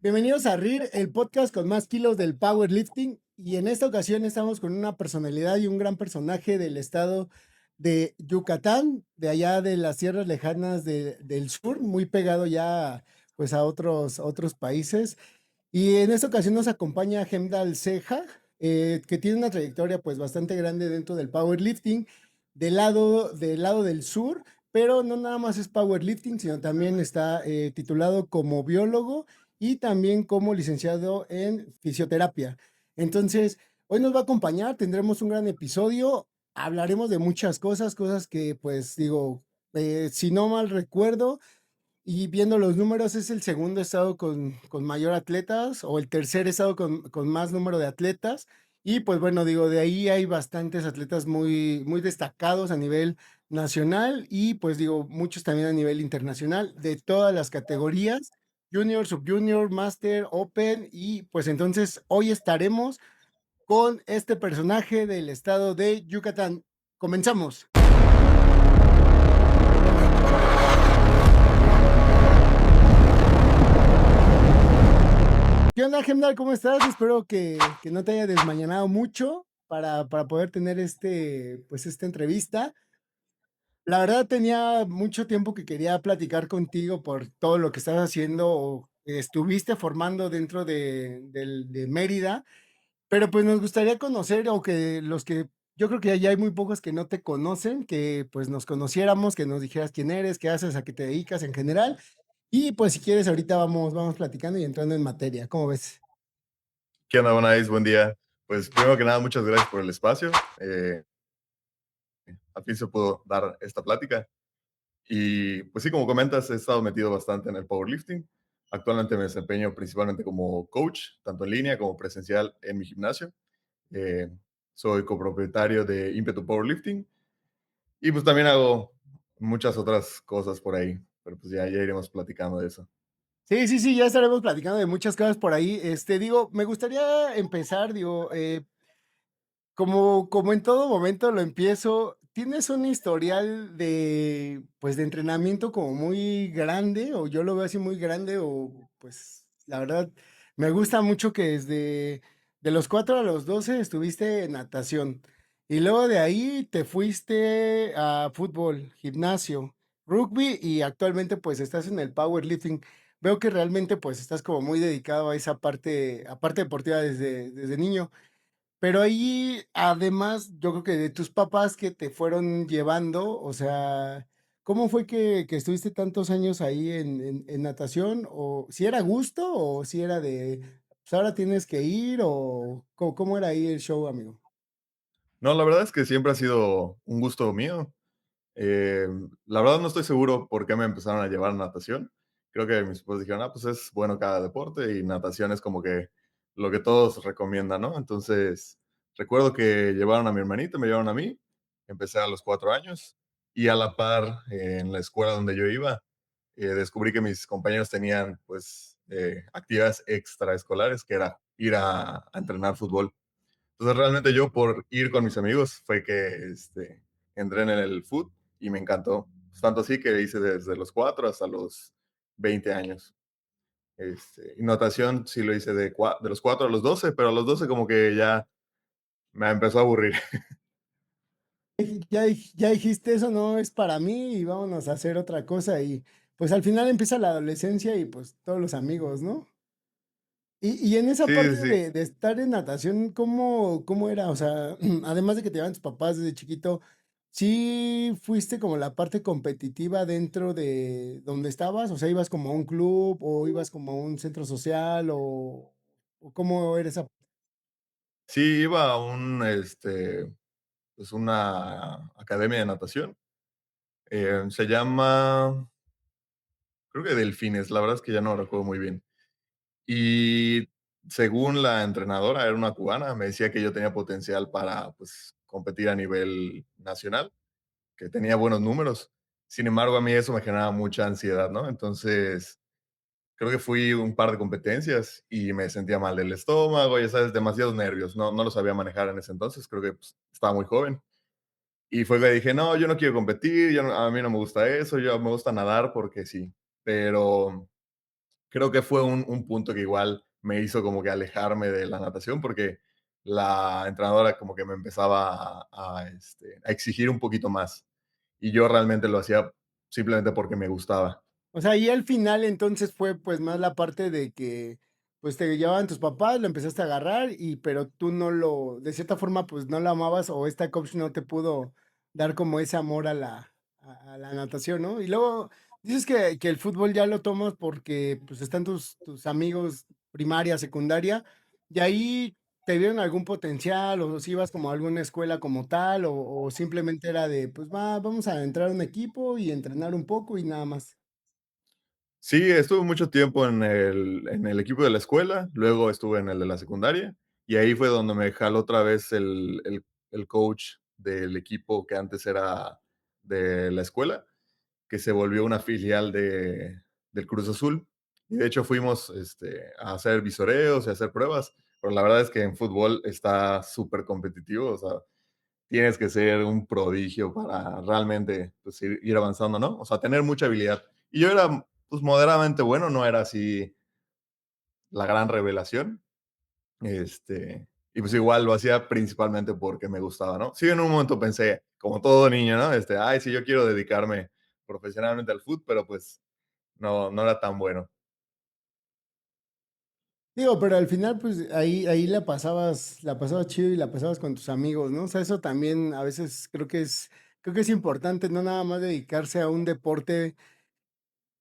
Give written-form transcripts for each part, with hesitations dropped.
Bienvenidos a RIR, el podcast con más kilos del powerlifting. Y en esta ocasión estamos con una personalidad y un gran personaje del estado de Yucatán, de allá de las tierras lejanas del sur, muy pegado ya pues a otros países. Y en esta ocasión nos acompaña Hemdal Ceja, que tiene una trayectoria pues bastante grande dentro del powerlifting del lado del sur, pero no nada más es powerlifting, sino también está titulado como biólogo y también como licenciado en fisioterapia. Entonces, hoy nos va a acompañar, tendremos un gran episodio, hablaremos de muchas cosas, cosas que pues digo, si no mal recuerdo, y viendo los números, es el segundo estado con mayor atletas o el tercer estado con más número de atletas. Y pues bueno, digo, de ahí hay bastantes atletas muy destacados a nivel nacional y pues digo, muchos también a nivel internacional, de todas las categorías, junior, subjunior, master, open. Y pues entonces hoy estaremos con este personaje del estado de Yucatán. Comenzamos. ¿Qué onda, Gemdal? ¿Cómo estás? Espero que no te haya desmañanado mucho para poder tener pues esta entrevista. La verdad tenía mucho tiempo que quería platicar contigo por todo lo que estás haciendo o que estuviste formando dentro de Mérida, pero pues nos gustaría conocer o que los que yo creo que ya hay muy pocos que no te conocen, que pues nos conociéramos, que nos dijeras quién eres, qué haces, a qué te dedicas en general. Y pues si quieres ahorita vamos platicando y entrando en materia. ¿Cómo ves? ¿Qué onda, Bonais? Buen día. Pues primero que nada, muchas gracias por el espacio. Al fin se pudo dar esta plática. Y pues sí, como comentas, he estado metido bastante en el powerlifting. Actualmente me desempeño principalmente como coach, tanto en línea como presencial en mi gimnasio. Eh, Soy copropietario de Impetu Powerlifting y pues también hago muchas otras cosas por ahí, pero pues ya iremos platicando de eso. Sí, sí, sí, ya estaremos platicando de muchas cosas por ahí. Digo, me gustaría empezar, digo, como en todo momento lo empiezo, tienes un historial pues, de entrenamiento como muy grande, o yo lo veo así muy grande, o pues, la verdad, me gusta mucho que de los 4 a los 12 estuviste en natación, y luego de ahí te fuiste a fútbol, gimnasio, rugby, y actualmente pues estás en el powerlifting. Veo que realmente pues estás como muy dedicado a esa parte deportiva desde niño. Pero ahí, además, yo creo que de tus papás que te fueron llevando, o sea, ¿cómo fue que estuviste tantos años ahí en natación? ¿O si era gusto o si era pues ahora tienes que ir o cómo era ahí el show, amigo? No, la verdad es que siempre ha sido un gusto mío. La verdad no estoy seguro por qué me empezaron a llevar a natación. Creo que mis papás dijeron, pues es bueno cada deporte y natación es como que lo que todos recomiendan, ¿no? Entonces, recuerdo que llevaron a mi hermanito, me llevaron a mí, empecé a los 4 años y a la par en la escuela donde yo iba, descubrí que mis compañeros tenían pues actividades extraescolares, que era ir a entrenar fútbol. Entonces, realmente yo por ir con mis amigos fue que entré en el foot y me encantó. Tanto así que hice desde los 4 hasta los 20 años. Y natación sí lo hice de los 4 a los 12, pero a los 12 como que ya me empezó a aburrir. Ya dijiste, eso no es para mí y vámonos a hacer otra cosa y pues al final empieza la adolescencia y pues todos los amigos, ¿no? Y en esa Sí, sí, parte sí. de estar en natación, ¿cómo era? O sea, además de que te llevan tus papás desde chiquito, ¿sí fuiste como la parte competitiva dentro de donde estabas? O sea, ¿ibas como a un club o ibas como a un centro social o cómo era esa? Sí, iba a pues una academia de natación. Se llama, creo que Delfines, la verdad es que ya no recuerdo muy bien. Y según la entrenadora, era una cubana, me decía que yo tenía potencial para, pues, competir a nivel nacional, que tenía buenos números. Sin embargo, a mí eso me generaba mucha ansiedad, ¿no? Entonces, creo que fui un par de competencias y me sentía mal del estómago, ya sabes, demasiados nervios, no lo sabía manejar en ese entonces, creo que, pues, estaba muy joven. Y fue que dije: "No, yo no quiero competir, yo no a mí no me gusta eso, yo me gusta nadar porque sí". Pero creo que fue un punto que igual me hizo como que alejarme de la natación, porque la entrenadora como que me empezaba a exigir un poquito más, y yo realmente lo hacía simplemente porque me gustaba. O sea, y al final entonces fue pues más la parte de que pues te llevaban tus papás, lo empezaste a agarrar y pero tú no lo, de cierta forma pues no lo amabas o esta coach no te pudo dar como ese amor a a la natación, ¿no? Y luego dices que el fútbol ya lo tomas porque pues están tus amigos primaria, secundaria, y ahí te vieron algún potencial o si ibas como a alguna escuela como tal o simplemente era de pues vamos a entrar a un equipo y entrenar un poco y nada más. Sí, estuve mucho tiempo en el equipo de la escuela, luego estuve en el de la secundaria, y ahí fue donde me jaló otra vez el coach del equipo que antes era de la escuela, que se volvió una filial del Cruz Azul. Y de hecho fuimos a hacer visoreos y a hacer pruebas, pero la verdad es que en fútbol está súper competitivo, o sea, tienes que ser un prodigio para realmente pues, ir avanzando, ¿no? O sea, tener mucha habilidad. Y yo era pues moderadamente bueno, no era así la gran revelación. Y pues igual lo hacía principalmente porque me gustaba, ¿no? Sí, en un momento pensé, como todo niño, ¿no? Ay, sí, yo quiero dedicarme profesionalmente al fútbol, pero pues no era tan bueno. Digo, pero al final, pues ahí la pasabas chido y la pasabas con tus amigos, ¿no? O sea, eso también a veces creo que es importante, no nada más dedicarse a un deporte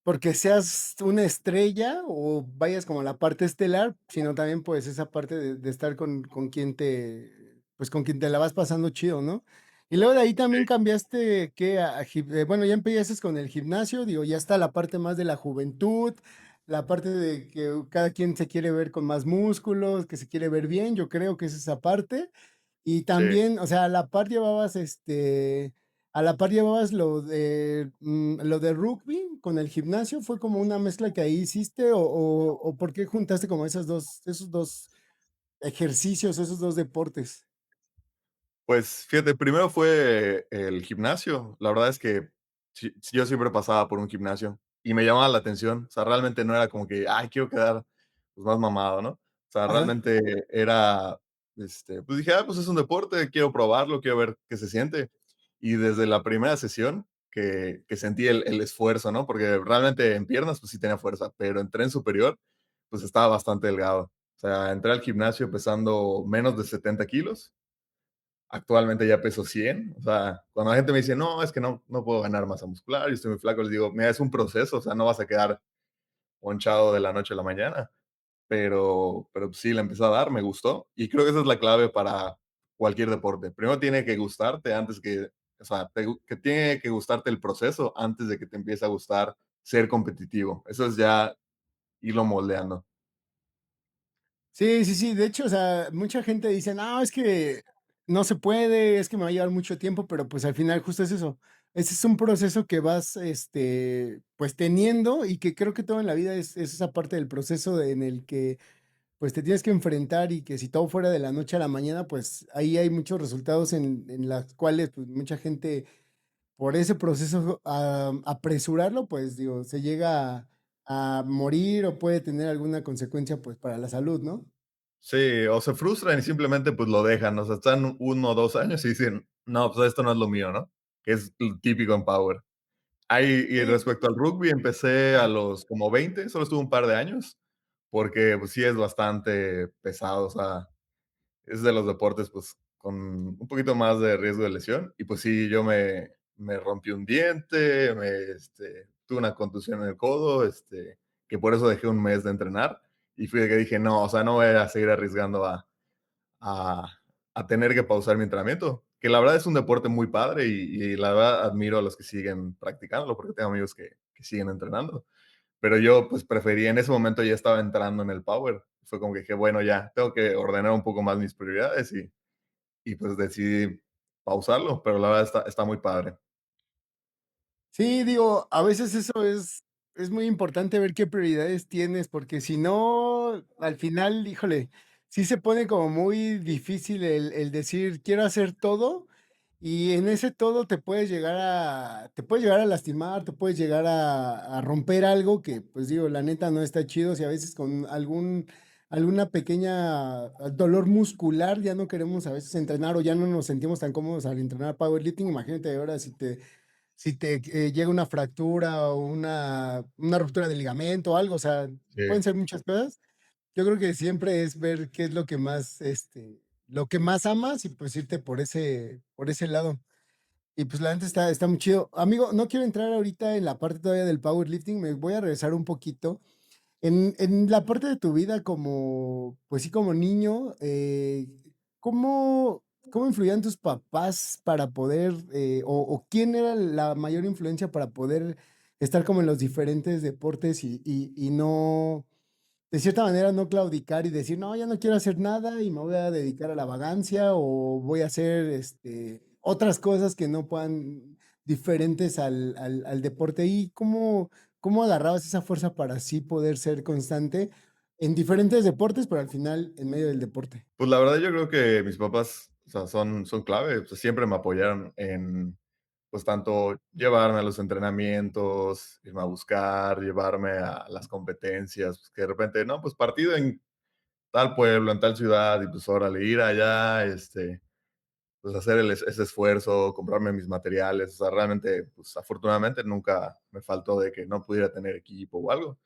porque seas una estrella o vayas como a la parte estelar, sino también pues esa parte de estar con quien pues con quien te la vas pasando chido, ¿no? Y luego de ahí también cambiaste que bueno, ya empezaste con el gimnasio, digo, ya está la parte más de la juventud, la parte de que cada quien se quiere ver con más músculos, que se quiere ver bien, yo creo que es esa parte. Y Sí. también, o sea, a la par llevabas lo de rugby con el gimnasio, ¿fue como una mezcla que ahí hiciste o por qué juntaste como esos dos ejercicios, esos dos deportes? Pues fíjate, primero fue el gimnasio. La verdad es que yo siempre pasaba por un gimnasio y me llamaba la atención. O sea, realmente no era como que, ay, quiero quedar pues, más mamado, ¿no? O sea, Ajá. realmente era, pues dije, pues es un deporte, quiero probarlo, quiero ver qué se siente. Y desde la primera sesión que sentí el esfuerzo, ¿no? Porque realmente en piernas, pues sí tenía fuerza, pero en tren superior, pues estaba bastante delgado. O sea, entré al gimnasio pesando menos de 70 kilos. Actualmente ya peso 100. O sea, cuando la gente me dice, no, es que no puedo ganar masa muscular y estoy muy flaco, les digo, mira, es un proceso, o sea, no vas a quedar ponchado de la noche a la mañana. Pero sí, le empecé a dar, me gustó. Y creo que esa es la clave para cualquier deporte. Primero tiene que gustarte antes que, o sea, que tiene que gustarte el proceso antes de que te empiece a gustar ser competitivo. Eso es ya irlo moldeando. Sí, sí, sí. De hecho, o sea, mucha gente dice, no, es que no se puede, es que me va a llevar mucho tiempo, pero pues al final justo es eso. Ese es un proceso que vas, pues teniendo y que creo que todo en la vida es esa parte del proceso en el que pues te tienes que enfrentar y que si todo fuera de la noche a la mañana, pues ahí hay muchos resultados en las cuales pues mucha gente por ese proceso apresurarlo, pues digo, se llega a morir o puede tener alguna consecuencia pues para la salud, ¿no? Sí, o se frustran y simplemente pues lo dejan, o sea, están 1 o 2 años y dicen, no, pues esto no es lo mío, ¿no? Que es lo típico en Power. Y Sí. respecto al rugby, empecé a Ajá. los como 20, solo estuve un par de años, porque pues sí es bastante pesado, o sea, es de los deportes pues con un poquito más de riesgo de lesión. Y pues sí, me rompí un diente, tuve una contusión en el codo, que por eso dejé un mes de entrenar. Y fui de que dije, no, o sea, no voy a seguir arriesgando a, a tener que pausar mi entrenamiento, que la verdad es un deporte muy padre y la verdad admiro a los que siguen practicándolo porque tengo amigos que siguen entrenando. Pero yo pues preferí, en ese momento ya estaba entrando en el power. Fue como que dije, bueno, ya tengo que ordenar un poco más mis prioridades y pues decidí pausarlo, pero la verdad está muy padre. Sí, digo, a veces es muy importante ver qué prioridades tienes, porque si no, al final, híjole, sí se pone como muy difícil el decir, quiero hacer todo. Y en ese todo te puedes llegar a lastimar, te puedes llegar a romper algo que, pues digo, la neta no está chido. Si a veces con alguna pequeña dolor muscular ya no queremos a veces entrenar o ya no nos sentimos tan cómodos al entrenar powerlifting, imagínate ahora si te llega una fractura o una ruptura de ligamento o algo, o sea, Sí. pueden ser muchas cosas. Yo creo que siempre es ver qué es lo que más amas y pues irte por ese lado. Y pues la neta está muy chido. Amigo, no quiero entrar ahorita en la parte todavía del powerlifting, me voy a regresar un poquito. En la parte de tu vida como, pues sí, como niño, ¿cómo influían tus papás para poder, o quién era la mayor influencia para poder estar como en los diferentes deportes y no, de cierta manera, no claudicar y decir, no, ya no quiero hacer nada y me voy a dedicar a la vagancia o voy a hacer otras cosas que no puedan diferentes al deporte? ¿Y cómo agarrabas esa fuerza para así poder ser constante en diferentes deportes, pero al final en medio del deporte? Pues, la verdad, yo creo que mis papás, o sea, son clave, o sea, siempre me apoyaron en, pues, tanto llevarme a los entrenamientos, irme a buscar, llevarme a las competencias, pues, que de repente, no, pues, partido en tal pueblo, en tal ciudad, y pues, órale, ir allá, pues, hacer ese esfuerzo, comprarme mis materiales, o sea, realmente, pues, afortunadamente nunca me faltó de que no pudiera tener equipo o algo,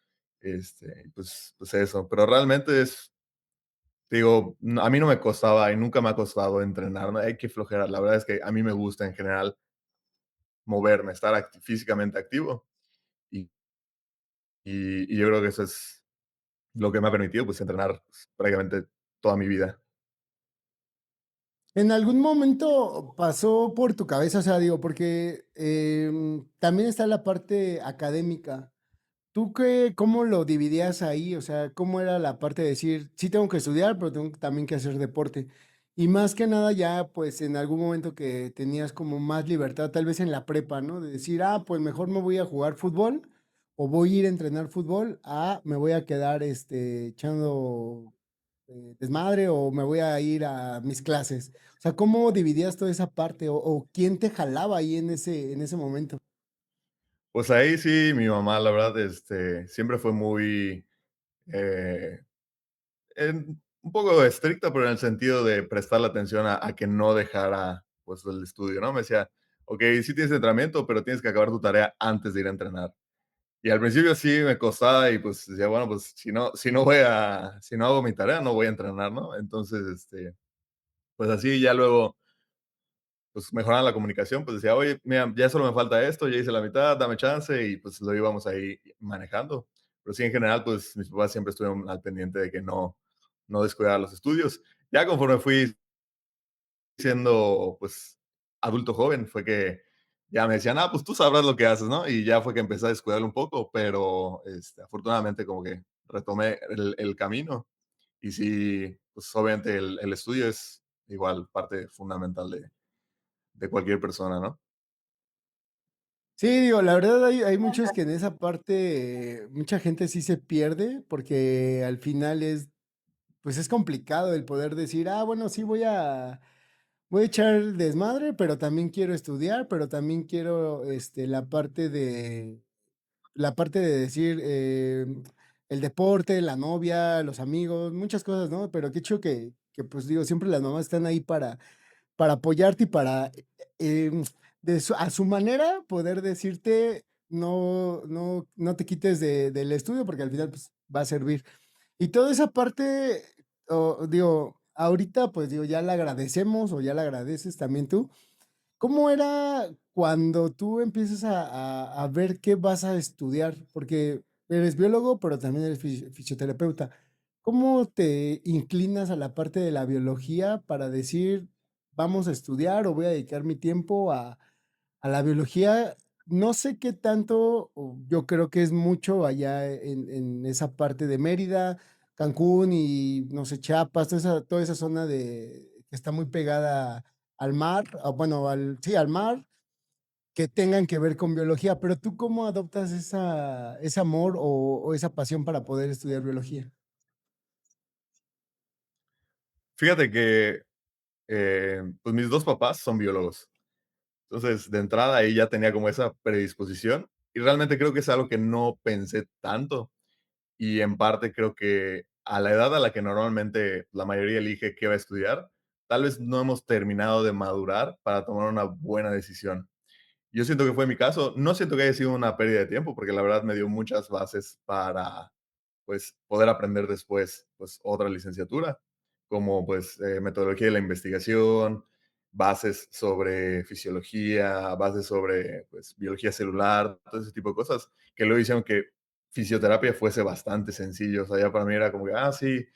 pues eso, pero realmente es digo, a mí no me costaba y nunca me ha costado entrenar, ¿no? Hay que flojera. La verdad es que a mí me gusta en general moverme, estar físicamente activo y, y yo creo que eso es lo que me ha permitido pues entrenar pues, prácticamente toda mi vida. ¿En algún momento pasó por tu cabeza, o sea, digo, porque también está la parte académica? ¿Cómo lo dividías ahí? O sea, ¿cómo era la parte de decir, sí tengo que estudiar, pero tengo también que hacer deporte? Y más que nada ya, pues en algún momento que tenías como más libertad, tal vez en la prepa, ¿no? De decir, pues mejor me voy a jugar fútbol o voy a ir a entrenar fútbol, me voy a quedar echando desmadre o me voy a ir a mis clases. O sea, ¿cómo dividías toda esa parte o quién te jalaba ahí en ese momento? Pues ahí sí, mi mamá, la verdad, siempre fue muy, eh, un poco estricta, pero en el sentido de prestarle atención a que no dejara pues el estudio, ¿no? Me decía, ok, sí tienes entrenamiento, pero tienes que acabar tu tarea antes de ir a entrenar. Y al principio sí me costaba y, pues, decía, bueno, pues, si no hago mi tarea, no voy a entrenar, ¿no? Entonces, pues, así ya luego, pues, mejorando la comunicación, pues, decía: "Oye, mira, ya solo me falta esto, ya hice la mitad, dame chance", y, pues, lo íbamos ahí manejando. Pero sí, en general, pues, mis papás siempre estuvieron al pendiente de que no descuidara los estudios. Ya conforme fui siendo, pues, adulto joven, fue que ya me decían: "Ah, pues tú sabrás lo que haces", ¿no? Y ya fue que empecé a descuidarlo un poco, pero, afortunadamente como que retomé el camino. Y sí, pues, obviamente el estudio es igual parte fundamental de cualquier persona, ¿no? Sí, digo, la verdad hay muchos que en esa parte, mucha gente sí se pierde porque al final pues es complicado el poder decir, bueno, sí voy a echar desmadre, pero también quiero estudiar, pero también quiero, la parte de decir, el deporte, la novia, los amigos, muchas cosas, ¿no? Pero qué hecho que pues digo, siempre las mamás están ahí para apoyarte y para, a su manera, poder decirte, no, no, no te quites del estudio porque al final pues, va a servir. Y toda esa parte, digo, ahorita pues digo, ya la agradecemos o ya la agradeces también tú. ¿Cómo era cuando tú empiezas a ver qué vas a estudiar? Porque eres biólogo, pero también eres fisioterapeuta. ¿Cómo te inclinas a la parte de la biología para decir, vamos a estudiar o voy a dedicar mi tiempo a la biología? No sé qué tanto, yo creo que es mucho allá en esa parte de Mérida, Cancún y no sé, Chiapas, toda esa zona que está muy pegada al mar, bueno, sí, al mar, que tengan que ver con biología, pero tú ¿cómo adoptas ese amor o esa pasión para poder estudiar biología? Fíjate que, pues, mis 2 papás son biólogos. Entonces, de entrada ahí ya tenía como esa predisposición y realmente creo que es algo que no pensé tanto y en parte creo que a la edad a la que normalmente la mayoría elige qué va a estudiar, tal vez no hemos terminado de madurar para tomar una buena decisión. Yo siento que fue mi caso. No siento que haya sido una pérdida de tiempo, porque la verdad me dio muchas bases para, pues, poder aprender después, pues, otra licenciatura, como, pues, metodología de la investigación, bases sobre fisiología, bases sobre, pues, biología celular, todo ese tipo de cosas, que luego hicieron que fisioterapia fuese bastante sencillo. O sea, ya para mí era como que, sí,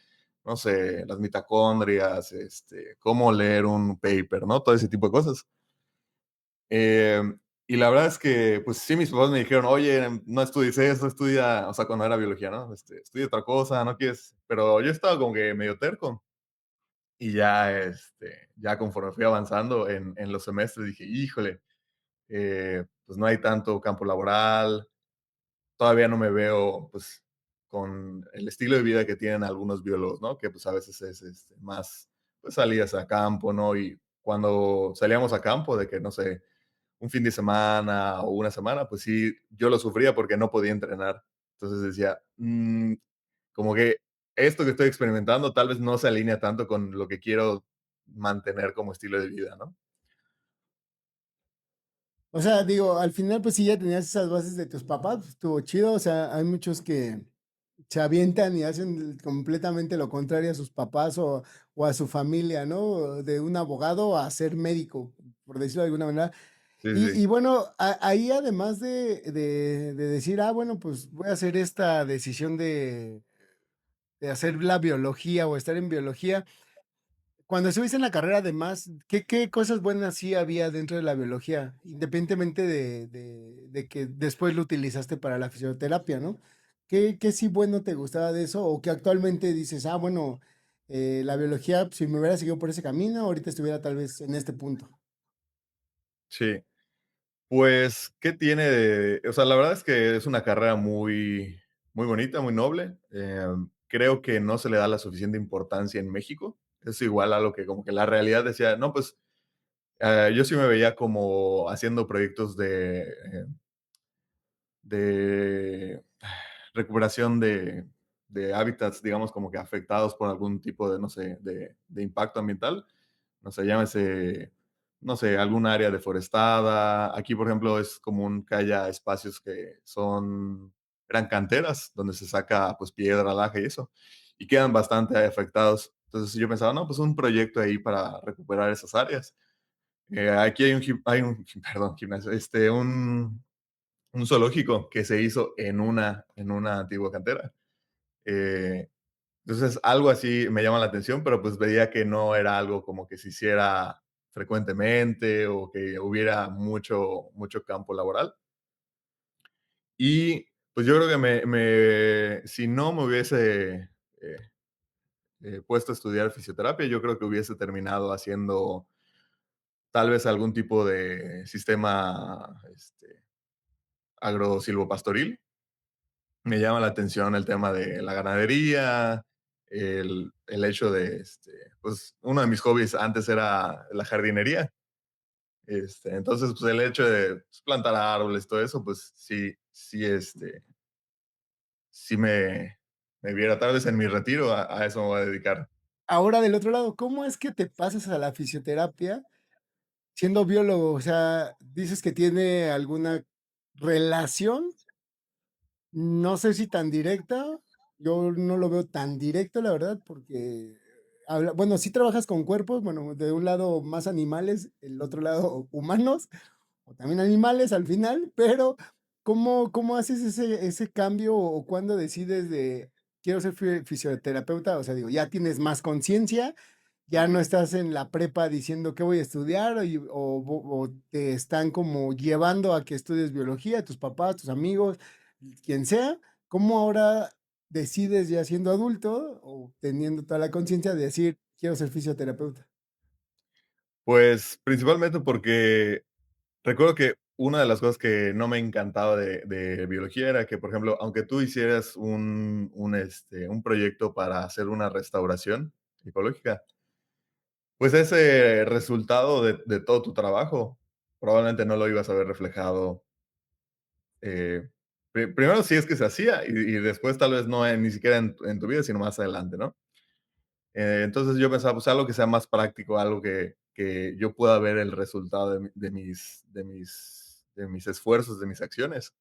no sé, las mitocondrias, cómo leer un paper, ¿no? Todo ese tipo de cosas. Y la verdad es que, pues sí, mis papás me dijeron, oye, no estudies eso, estudia, o sea, cuando era biología, ¿no? Estudia otra cosa, no quieres, pero yo estaba como que medio terco. Y ya, ya conforme fui avanzando en los semestres, dije, híjole, pues no hay tanto campo laboral, todavía no me veo, pues, con el estilo de vida que tienen algunos biólogos, ¿no? Que pues a veces es más, pues salidas a campo, ¿no? Y cuando salíamos a campo, de que, no sé, un fin de semana o una semana, pues sí, yo lo sufría porque no podía entrenar. Entonces decía, como que esto que estoy experimentando tal vez no se alinea tanto con lo que quiero mantener como estilo de vida, ¿no? O sea, digo, al final, pues sí, ya tenías esas bases de tus papás, pues, estuvo chido. O sea, hay muchos que se avientan y hacen completamente lo contrario a sus papás o a su familia, ¿no? De un abogado a ser médico, por decirlo de alguna manera. Sí, Y sí, bueno, ahí además de decir, bueno, pues voy a hacer esta decisión de hacer la biología o estar en biología. Cuando estuviste en la carrera, además, ¿qué cosas buenas sí había dentro de la biología? Independientemente de que después lo utilizaste para la fisioterapia, ¿no? ¿Qué sí bueno te gustaba de eso? O que actualmente dices, bueno, la biología, si me hubiera seguido por ese camino, ahorita estuviera tal vez en este punto. sí. Pues, ¿qué tiene de? O sea, la verdad es que es una carrera muy, muy bonita, muy noble. Creo que no se le da la suficiente importancia en México. Es igual a lo que como que la realidad decía, no, pues yo sí me veía como haciendo proyectos de recuperación de hábitats, digamos, como que afectados por algún tipo de, no sé, de impacto ambiental. No sé, llámese, no sé, algún área deforestada. Aquí, por ejemplo, es común que haya espacios que son, eran canteras, donde se saca, pues, piedra, laja y eso, y quedan bastante afectados. Entonces yo pensaba, no, pues un proyecto ahí para recuperar esas áreas. Aquí hay un, perdón, gimnasio, un zoológico que se hizo en una antigua cantera. Eh, entonces, algo así me llama la atención, pero pues veía que no era algo como que se hiciera frecuentemente o que hubiera mucho campo laboral. Y pues yo creo que si no me hubiese puesto a estudiar fisioterapia, yo creo que hubiese terminado haciendo tal vez algún tipo de sistema agrosilvopastoril. Me llama la atención el tema de la ganadería, el hecho de, pues, uno de mis hobbies antes era la jardinería. Entonces, pues, el hecho de, pues, plantar árboles, todo eso, pues, sí me viera tal vez en mi retiro, a eso me voy a dedicar. Ahora, del otro lado, ¿cómo es que te pasas a la fisioterapia siendo biólogo? O sea, dices que tiene alguna relación. No sé si tan directa, yo no lo veo tan directo, la verdad, porque bueno, sí trabajas con cuerpos, bueno, de un lado más animales, el otro lado humanos, o también animales al final, pero ¿cómo haces ese cambio o cuándo decides de quiero ser fisioterapeuta? O sea, digo, ya tienes más conciencia, ya no estás en la prepa diciendo qué voy a estudiar o te están como llevando a que estudies biología, tus papás, tus amigos, quien sea. ¿Cómo ahora decides ya siendo adulto o teniendo toda la conciencia de decir quiero ser fisioterapeuta? Pues, principalmente porque recuerdo que una de las cosas que no me encantaba de biología era que, por ejemplo, aunque tú hicieras un proyecto para hacer una restauración ecológica, pues ese resultado de todo tu trabajo probablemente no lo ibas a ver reflejado, eh, primero si es que se hacía y después tal vez no ni siquiera en tu vida, sino más adelante, ¿no? Entonces yo pensaba, pues algo que sea más práctico, algo que yo pueda ver el resultado de mis esfuerzos, de mis acciones.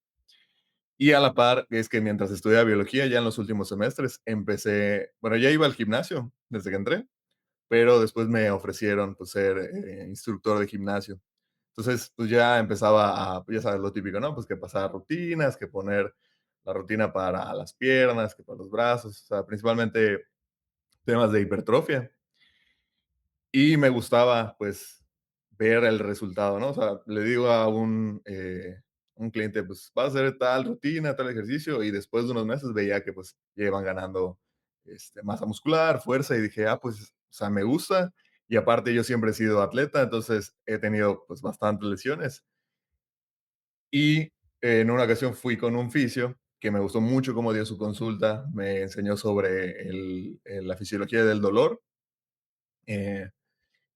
Y a la par, es que mientras estudiaba biología, ya en los últimos semestres, empecé, bueno, ya iba al gimnasio desde que entré, pero después me ofrecieron pues, ser instructor de gimnasio. Entonces, pues ya empezaba a, ya sabes, lo típico, ¿no? Pues que pasar rutinas, que poner la rutina para las piernas, que para los brazos, o sea, principalmente temas de hipertrofia. Y me gustaba, pues, ver el resultado, ¿no? O sea, le digo a un cliente, pues, va a hacer tal rutina, tal ejercicio, y después de unos meses veía que, pues, ya iban ganando, masa muscular, fuerza, y dije: "Ah, pues, o sea, me gusta". Y aparte yo siempre he sido atleta, entonces he tenido, pues, bastantes lesiones. Y en una ocasión fui con un fisio que me gustó mucho cómo dio su consulta, me enseñó sobre la fisiología del dolor, eh,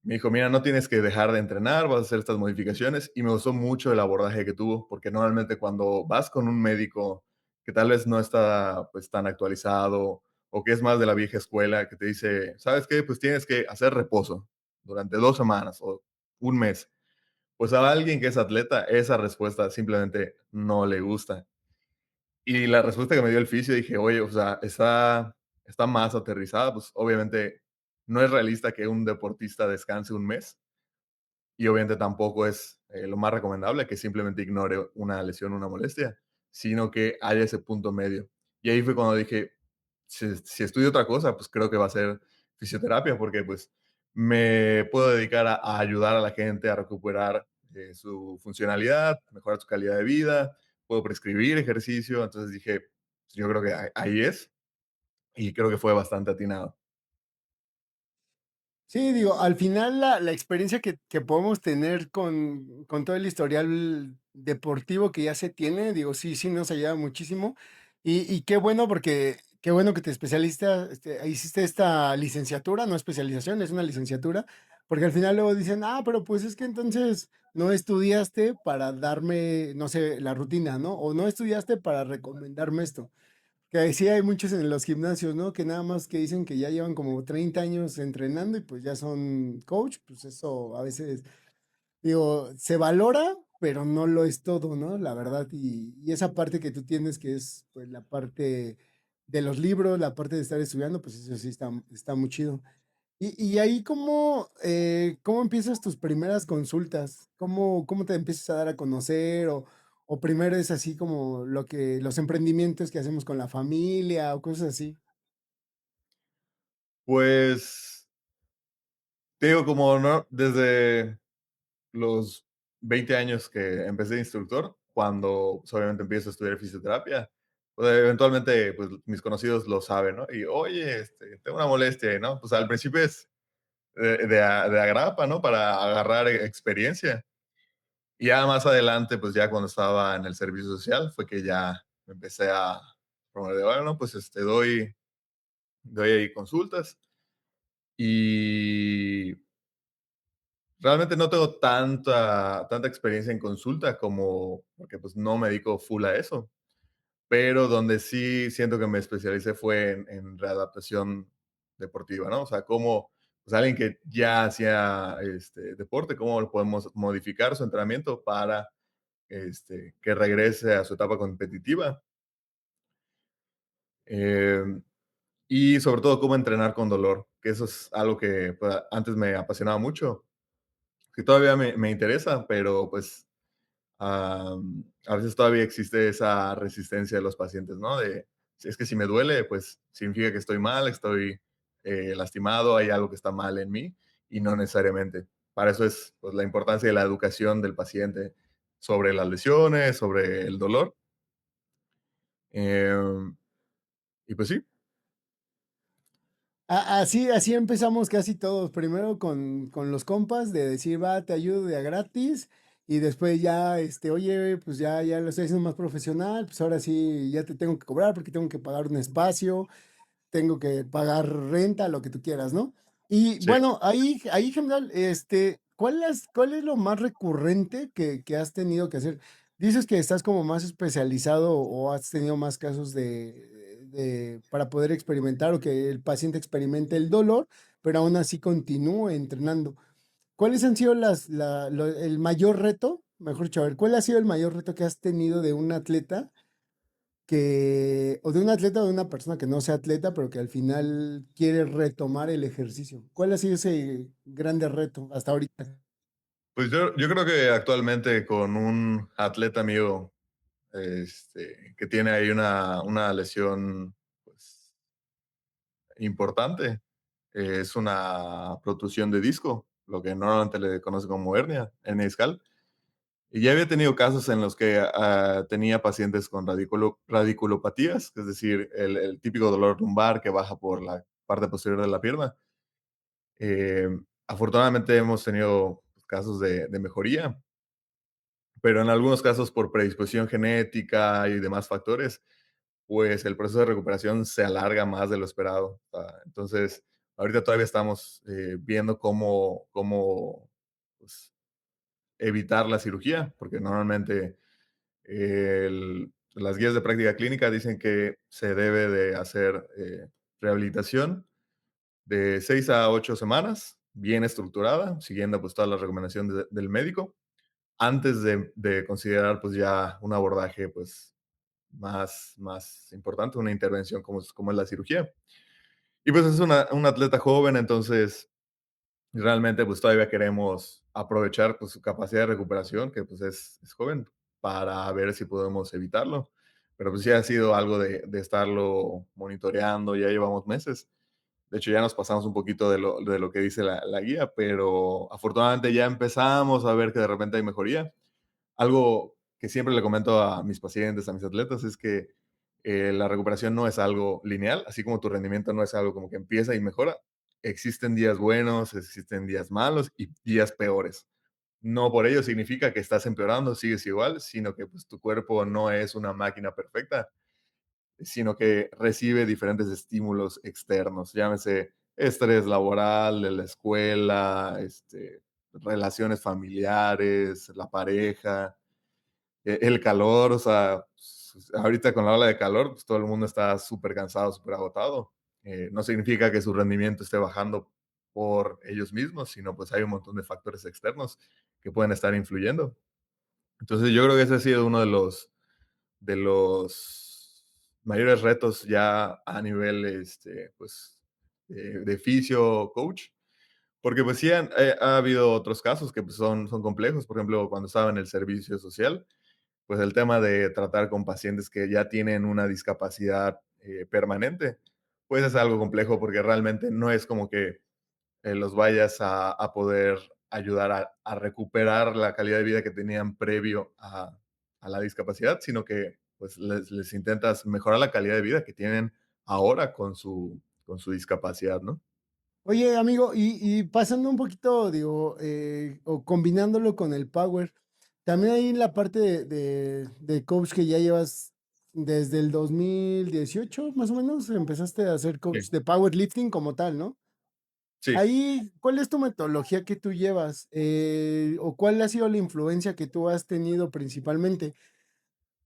me dijo: "Mira, no tienes que dejar de entrenar, vas a hacer estas modificaciones", y me gustó mucho el abordaje que tuvo, porque normalmente cuando vas con un médico que tal vez no está, pues, tan actualizado, o que es más de la vieja escuela, que te dice: "¿Sabes qué? Pues tienes que hacer reposo durante 2 semanas o un mes". Pues a alguien que es atleta, esa respuesta simplemente no le gusta. Y la respuesta que me dio el fisio, dije: "Oye, o sea, está más aterrizada", pues, obviamente no es realista que un deportista descanse un mes. Y obviamente tampoco es, lo más recomendable que simplemente ignore una lesión, una molestia, sino que haya ese punto medio. Y ahí fue cuando dije: "Si estudio otra cosa, pues creo que va a ser fisioterapia", porque, pues, me puedo dedicar a ayudar a la gente a recuperar, su funcionalidad, mejorar su calidad de vida, puedo prescribir ejercicio. Entonces dije: "Pues yo creo que ahí es", y creo que fue bastante atinado. Sí, digo, al final la experiencia que podemos tener con todo el historial deportivo que ya se tiene, digo, sí, sí nos ayuda muchísimo. Y qué bueno, porque qué bueno que te especialista, hiciste esta licenciatura, no especialización, es una licenciatura, porque al final luego dicen, ah, pero pues es que entonces no estudiaste para darme, no sé, la rutina, ¿no? O no estudiaste para recomendarme esto. Que sí hay muchos en los gimnasios, ¿no? Que nada más que dicen que ya llevan como 30 años entrenando y pues ya son coach, pues eso a veces, digo, se valora, pero no lo es todo, ¿no? La verdad, y esa parte que tú tienes, que es pues la parte de los libros, la parte de estar estudiando, pues eso sí está muy chido. Y ahí, ¿cómo empiezas tus primeras consultas? ¿Cómo te empiezas a dar a conocer? ¿O primero es así como los emprendimientos que hacemos con la familia o cosas así? Pues, te digo, como no desde los 20 años que empecé de instructor, cuando, pues, obviamente empiezo a estudiar fisioterapia, pues, eventualmente, pues, mis conocidos lo saben, ¿no? Y: "Oye, tengo una molestia", ¿no? Pues, al principio es de agrapa, ¿no? Para agarrar experiencia. Y ya más adelante, pues, ya cuando estaba en el servicio social, fue que ya me empecé a como de: "Bueno, pues, doy ahí consultas", y realmente no tengo tanta experiencia en consulta como porque, pues, no me dedico full a eso, pero donde sí siento que me especialicé fue en readaptación deportiva, ¿no? O sea, cómo, pues, alguien que ya hacía, deporte, cómo lo podemos modificar su entrenamiento para, que regrese a su etapa competitiva, em, y sobre todo cómo entrenar con dolor, que eso es algo que, pues, antes me apasionaba mucho, que todavía me interesa, pero, pues, a veces todavía existe esa resistencia de los pacientes, ¿no? De, si es que si me duele, pues significa que estoy mal, estoy lastimado, hay algo que está mal en mí y no necesariamente. Para eso es pues, la importancia de la educación del paciente sobre las lesiones, sobre el dolor. Em, y pues sí, Así empezamos casi todos. Primero con los compas de decir, va, te ayudo de a gratis. Y después ya, oye, pues ya lo estoy haciendo más profesional. Pues ahora sí, ya te tengo que cobrar porque tengo que pagar un espacio, tengo que pagar renta, lo que tú quieras, ¿no? Y sí. bueno, ahí general, ¿cuál es lo más recurrente que has tenido que hacer? Dices que estás como más especializado o has tenido más casos de para poder experimentar o que el paciente experimente el dolor, pero aún así continúe entrenando. ¿Cuáles han sido el mayor reto? Mejor dicho, a ver, ¿cuál ha sido el mayor reto que has tenido de un atleta o de un atleta o de una persona que no sea atleta, pero que al final quiere retomar el ejercicio? ¿Cuál ha sido ese grande reto hasta ahorita? Pues yo creo que actualmente con un atleta mío, que tiene ahí una lesión, pues, importante, es una protusión de disco, lo que normalmente le conoce como hernia discal. Y ya había tenido casos en los que tenía pacientes con radiculopatías, es decir, el típico dolor lumbar que baja por la parte posterior de la pierna. Eh, Afortunadamente hemos tenido casos de mejoría, pero en algunos casos por predisposición genética y demás factores, pues el proceso de recuperación se alarga más de lo esperado. Entonces, ahorita todavía estamos viendo cómo pues, evitar la cirugía, porque normalmente las guías de práctica clínica dicen que se debe de hacer rehabilitación de 6 a 8 semanas, bien estructurada, siguiendo pues todas las recomendaciones del médico, antes de considerar pues ya un abordaje pues más importante, una intervención como es la cirugía. Y pues es un atleta joven, entonces realmente pues todavía queremos aprovechar pues su capacidad de recuperación, que pues es joven, para ver si podemos evitarlo. Pero pues ya ha sido algo de estarlo monitoreando, ya llevamos meses. De hecho, ya nos pasamos un poquito de lo que dice la guía, pero afortunadamente ya empezamos a ver que de repente hay mejoría. Algo que siempre le comento a mis pacientes, a mis atletas, es que la recuperación no es algo lineal, así como tu rendimiento no es algo como que empieza y mejora. Existen días buenos, existen días malos y días peores. No por ello significa que estás empeorando, sigues igual, sino que pues, tu cuerpo no es una máquina perfecta, sino que recibe diferentes estímulos externos, llámese estrés laboral, de la escuela, relaciones familiares, la pareja, el calor, o sea, ahorita con la ola de calor, pues todo el mundo está súper cansado, súper agotado. No significa que su rendimiento esté bajando por ellos mismos, sino pues hay un montón de factores externos que pueden estar influyendo. Entonces yo creo que ese ha sido uno de los mayores retos ya a nivel, pues, de fisio, coach, porque pues sí ha habido otros casos que pues, son complejos. Por ejemplo, cuando estaba en el servicio social, pues el tema de tratar con pacientes que ya tienen una discapacidad permanente, pues es algo complejo porque realmente no es como que los vayas a poder ayudar a recuperar la calidad de vida que tenían previo a la discapacidad, sino que pues les intentas mejorar la calidad de vida que tienen ahora con su discapacidad, ¿no? Oye, amigo, y pasando un poquito, digo, o combinándolo con el power, también hay la parte de coach que ya llevas desde el 2018, más o menos, empezaste a ser Sí. coach de powerlifting como tal, ¿no? Sí. Ahí, ¿cuál es tu metodología que tú llevas? ¿O cuál ha sido la influencia que tú has tenido principalmente?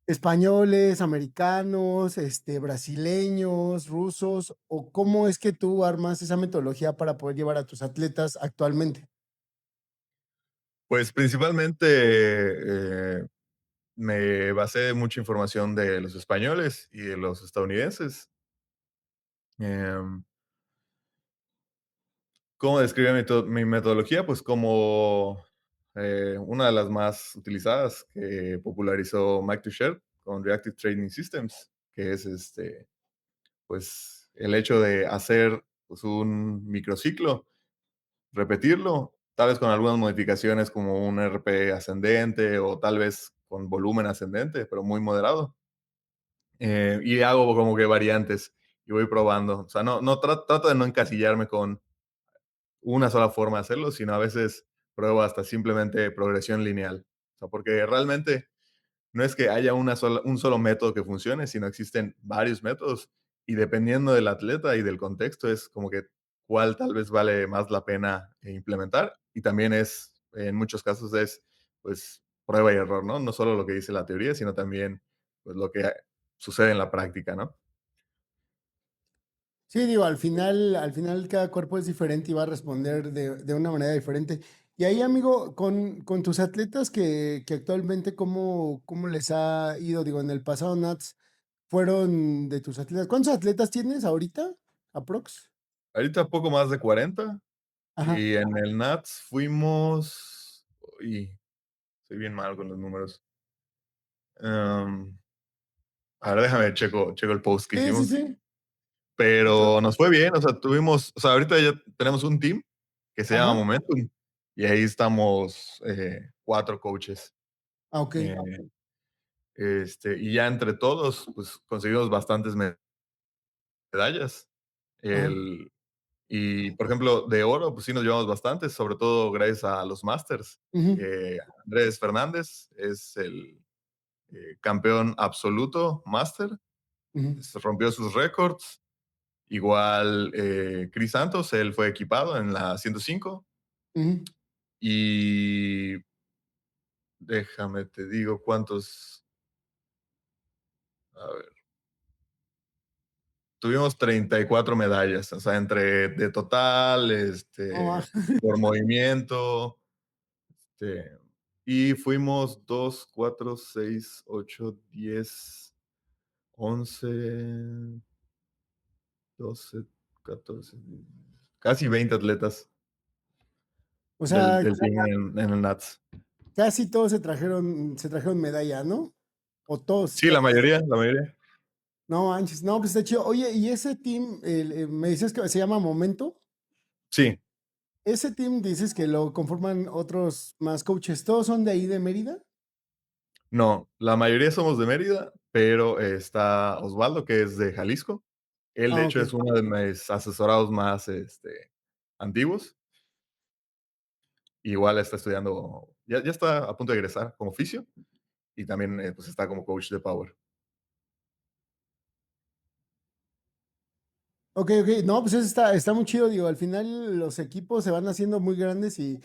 ¿Españoles, americanos, brasileños, rusos? ¿O cómo es que tú armas esa metodología para poder llevar a tus atletas actualmente? Pues principalmente me basé en mucha información de los españoles y de los estadounidenses. ¿Cómo describir mi metodología? Pues como una de las más utilizadas que popularizó Mike Tuchel con Reactive Training Systems, que es pues el hecho de hacer pues, un microciclo, repetirlo, tal vez con algunas modificaciones como un RP ascendente o tal vez con volumen ascendente, pero muy moderado. Y hago como que variantes y voy probando. O sea, no trato de no encasillarme con una sola forma de hacerlo, sino a veces pruebo hasta simplemente progresión lineal. O sea, porque realmente no es que haya un solo método que funcione, sino existen varios métodos y dependiendo del atleta y del contexto es como que cuál tal vez vale más la pena implementar y también es en muchos casos es, pues, prueba y error, ¿no? No solo lo que dice la teoría, sino también, pues, lo que sucede en la práctica, ¿no? Sí, digo, al final cada cuerpo es diferente y va a responder de una manera diferente. Y ahí, amigo, con tus atletas que actualmente, ¿cómo les ha ido? Digo, en el pasado, Nats, fueron de tus atletas. ¿Cuántos atletas tienes ahorita? ¿Aprox? Ahorita poco más de 40 Ajá. y en el NATS fuimos y soy bien malo con los números. Am, a ver, déjame checo el post que Sí, sí, hicimos. sí. Pero nos fue bien, o sea, ahorita ya tenemos un team que se llama Ajá. Momentum y ahí estamos 4 coaches. Ah, ok. Eh, y ya entre todos, pues conseguimos bastantes medallas. Ajá. El, y por ejemplo, de oro, pues sí nos llevamos bastantes, sobre todo gracias a los Masters. Ujú, Andrés Fernández es el campeón absoluto Master, ujú, se rompió sus récords. Igual Chris Santos, él fue equipado en la 105 ujú. y déjame te digo cuántos, a ver, tuvimos 34 medallas, o sea, entre de total, Oh, ah. por movimiento, este, y fuimos 2 4 6 8 10 11 12 14 casi 20 atletas O sea, del team en el NATS. casi todos se trajeron medalla, ¿no? O todos. Sí, la mayoría. No manches, no, pues está chido. Oye, y ese team, me dices que se llama Momento. Sí, Ese team dices que lo conforman otros más coaches. ¿Todos son de ahí de Mérida? no, la mayoría somos de Mérida, pero está Osvaldo, que es de Jalisco. Él, de Ah, hecho, ok. es uno de mis asesorados más antiguos. Igual está estudiando, ya está a punto de egresar como fisio y también pues está como coach de Power. Ok, ok. No, pues eso está muy chido. Digo, al final los equipos se van haciendo muy grandes y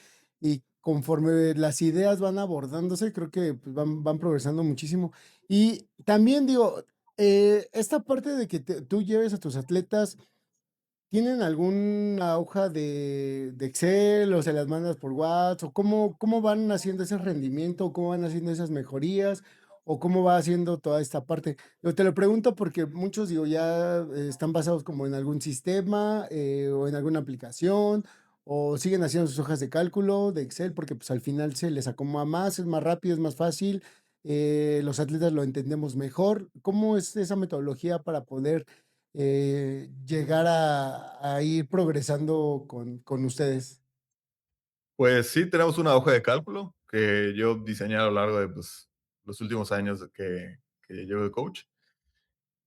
conforme las ideas van abordándose, creo que pues, van progresando muchísimo. Y también digo, esta parte de que tú lleves a tus atletas. ¿Tienen alguna hoja de Excel o se las mandas por WhatsApp? ¿O cómo van haciendo ese rendimiento? ¿O cómo van haciendo esas mejorías? ¿O cómo va haciendo toda esta parte? Yo te lo pregunto porque muchos, digo, ya están basados como en algún sistema o en alguna aplicación o siguen haciendo sus hojas de cálculo de Excel porque pues al final se les acomoda más, es más rápido, es más fácil, los atletas lo entendemos mejor. ¿Cómo es esa metodología para poder llegar a ir progresando con ustedes? Pues sí, tenemos una hoja de cálculo que yo diseñé a lo largo de pues, los últimos años que llevo de coach.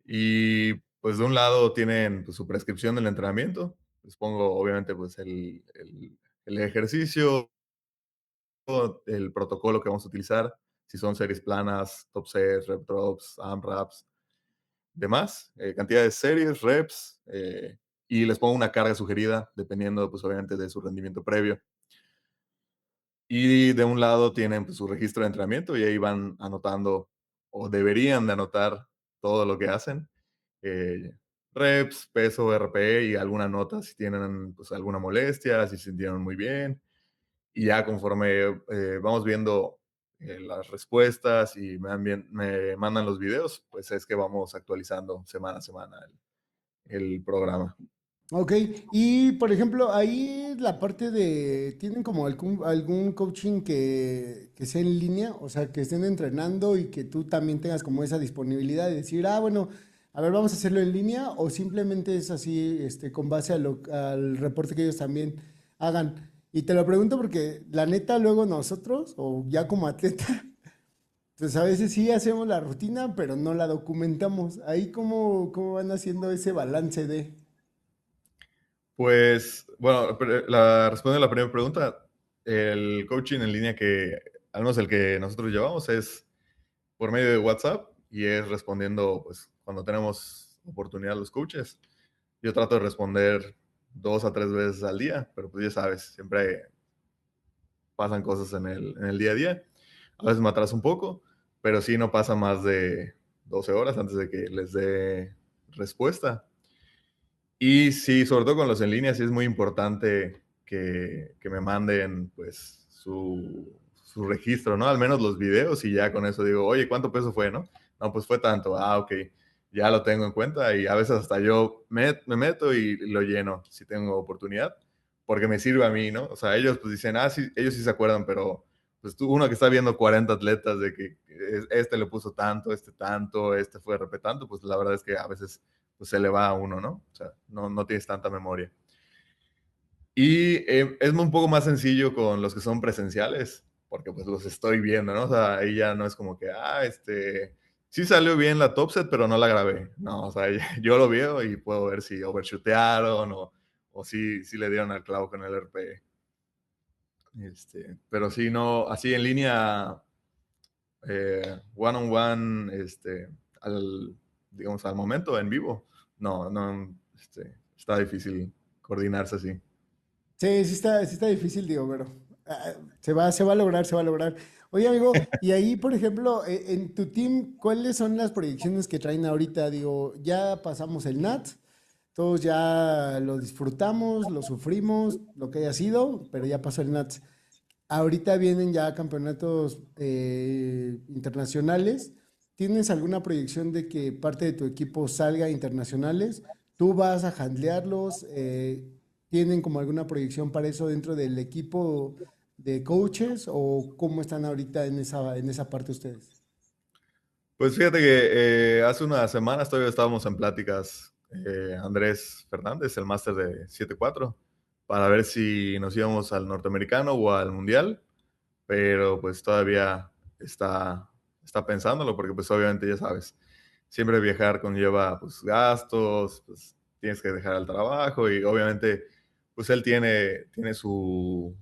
Y pues de un lado tienen pues, su prescripción del entrenamiento. Les pongo obviamente pues el ejercicio, el protocolo que vamos a utilizar, si son series planas, top sets, rep drops, AMRAPs, demás, cantidad de series, reps, y les pongo una carga sugerida dependiendo pues obviamente de su rendimiento previo. Y de un lado tienen pues, su registro de entrenamiento y ahí van anotando o deberían de anotar todo lo que hacen. eh, Reps, peso, RPE y alguna nota si tienen pues, alguna molestia, si se sintieron muy bien. Y ya conforme vamos viendo las respuestas y me mandan los videos, pues es que vamos actualizando semana a semana el programa. Ok, y por ejemplo, ahí la parte ¿tienen como algún coaching que sea en línea? O sea, que estén entrenando y que tú también tengas como esa disponibilidad de decir, bueno, a ver, vamos a hacerlo en línea o simplemente es así, con base al reporte que ellos también hagan. Y te lo pregunto porque la neta, luego nosotros, o ya como atleta, pues a veces sí hacemos la rutina, pero no la documentamos. Ahí cómo van haciendo ese balance de... Pues, bueno, respondiendo a la primera pregunta, el coaching en línea que, al menos el que nosotros llevamos, es por medio de WhatsApp y es respondiendo, pues, cuando tenemos oportunidad los coaches. Yo trato de responder 2 a 3 veces al día, pero pues ya sabes, siempre pasan cosas en el día a día. A veces me atraso un poco, pero sí no pasa más de 12 horas antes de que les dé respuesta. Y sí, sobre todo con los en línea, sí es muy importante que me manden pues su registro, ¿no? Al menos los videos y ya con eso digo, oye, ¿cuánto peso fue, no? No, pues fue tanto. Ah, ok, ya lo tengo en cuenta y a veces hasta yo me meto y lo lleno si tengo oportunidad, porque me sirve a mí, ¿no? O sea, ellos pues dicen, ah, sí, ellos sí se acuerdan, pero pues tú, uno que está viendo 40 atletas de que este le puso tanto, este fue repetando, pues la verdad es que a veces pues se le va a uno, ¿no? O sea, no tienes tanta memoria. Y es un poco más sencillo con los que son presenciales, porque pues los estoy viendo, ¿no? O sea, ahí ya no es como que, sí salió bien la top set, pero no la grabé. No, o sea, yo lo veo y puedo ver si overshootearon o si le dieron al clavo con el RPE. Pero sí, no, así en línea, one on one, digamos, al momento, en vivo, no, está difícil coordinarse así. Sí, sí está difícil, digo, pero se va a lograr, se va a lograr. Oye, amigo, y ahí, por ejemplo, en tu team, ¿cuáles son las proyecciones que traen ahorita? Digo, ya pasamos el NAT, todos ya lo disfrutamos, lo sufrimos, lo que haya sido, pero ya pasó el NAT. Ahorita vienen ya campeonatos internacionales. ¿Tienes alguna proyección de que parte de tu equipo salga a internacionales? ¿Tú vas a handlearlos? ¿Tienen como alguna proyección para eso dentro del equipo de coaches o cómo están ahorita en esa parte ustedes? Pues fíjate que hace unas semanas todavía estábamos en pláticas, Andrés Fernández, el máster de 7-4, para ver si nos íbamos al norteamericano o al mundial, pero pues todavía está, está pensándolo, porque pues obviamente ya sabes, siempre viajar conlleva pues gastos, pues tienes que dejar el trabajo y obviamente pues él tiene su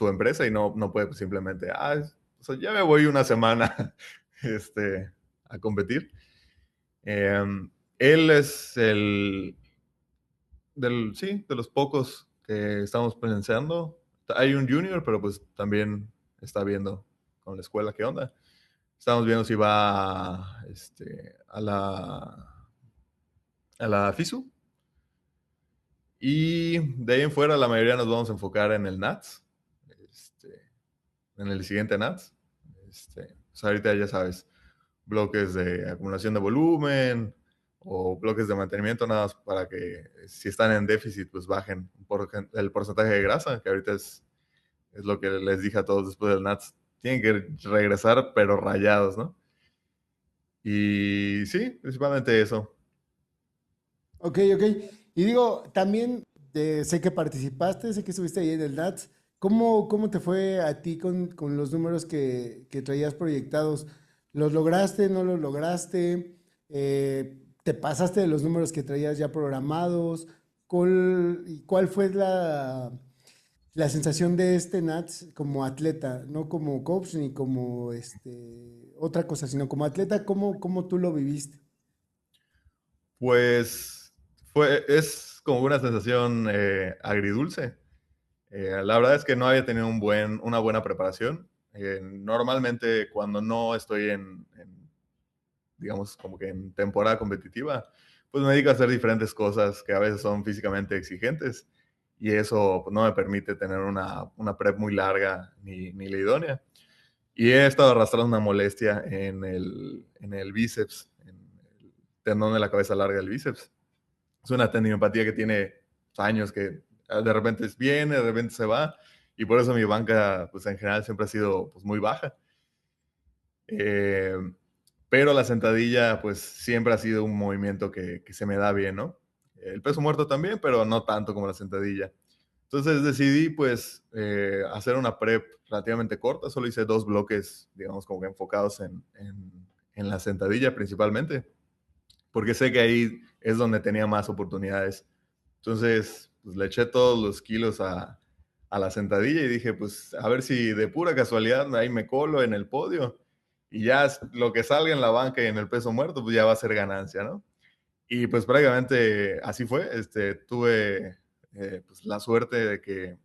empresa y no puede pues, simplemente, o sea, ya me voy una semana este, a competir. Él es sí, de los pocos que estamos pensando. Hay un junior, pero pues también está viendo con la escuela qué onda. Estamos viendo si va a la FISU. Y de ahí en fuera la mayoría nos vamos a enfocar en el NATS, este, en el siguiente NATS. Pues ahorita ya sabes, bloques de acumulación de volumen o bloques de mantenimiento, nada más para que si están en déficit, pues bajen el porcentaje de grasa, que ahorita es lo que les dije a todos después del NATS. Tienen que regresar, pero rayados, ¿no? Y sí, principalmente eso. Ok, ok. Y digo, también sé que participaste, sé que estuviste ahí en el NATS. ¿Cómo te fue a ti con los números que traías proyectados? ¿Los lograste, no los lograste? ¿Te pasaste de los números que traías ya programados? ¿Cuál fue la sensación de este Nats como atleta? No como coach ni como otra cosa, sino como atleta, ¿cómo tú lo viviste? Pues es como una sensación agridulce. La verdad es que no había tenido una buena preparación. Normalmente cuando no estoy digamos, como que en temporada competitiva, pues me dedico a hacer diferentes cosas que a veces son físicamente exigentes y eso pues, no me permite tener una prep muy larga ni la idónea. Y he estado arrastrando una molestia en el bíceps, en el tendón de la cabeza larga del bíceps. Es una tendinopatía que tiene años que de repente viene, de repente se va y por eso mi banca pues en general siempre ha sido pues muy baja. Eh, pero la sentadilla, pues siempre ha sido un movimiento que se me da bien, ¿no? El peso muerto también, pero no tanto como la sentadilla. Entonces decidí, pues, hacer una prep relativamente corta. Solo hice 2 bloques, digamos, como que enfocados en la sentadilla principalmente, porque sé que ahí es donde tenía más oportunidades. Entonces, pues, le eché todos los kilos a la sentadilla y dije, pues, a ver si de pura casualidad ahí me colo en el podio y ya lo que salga en la banca y en el peso muerto, pues ya va a ser ganancia, ¿no? Y pues prácticamente así fue. Tuve pues, la suerte de que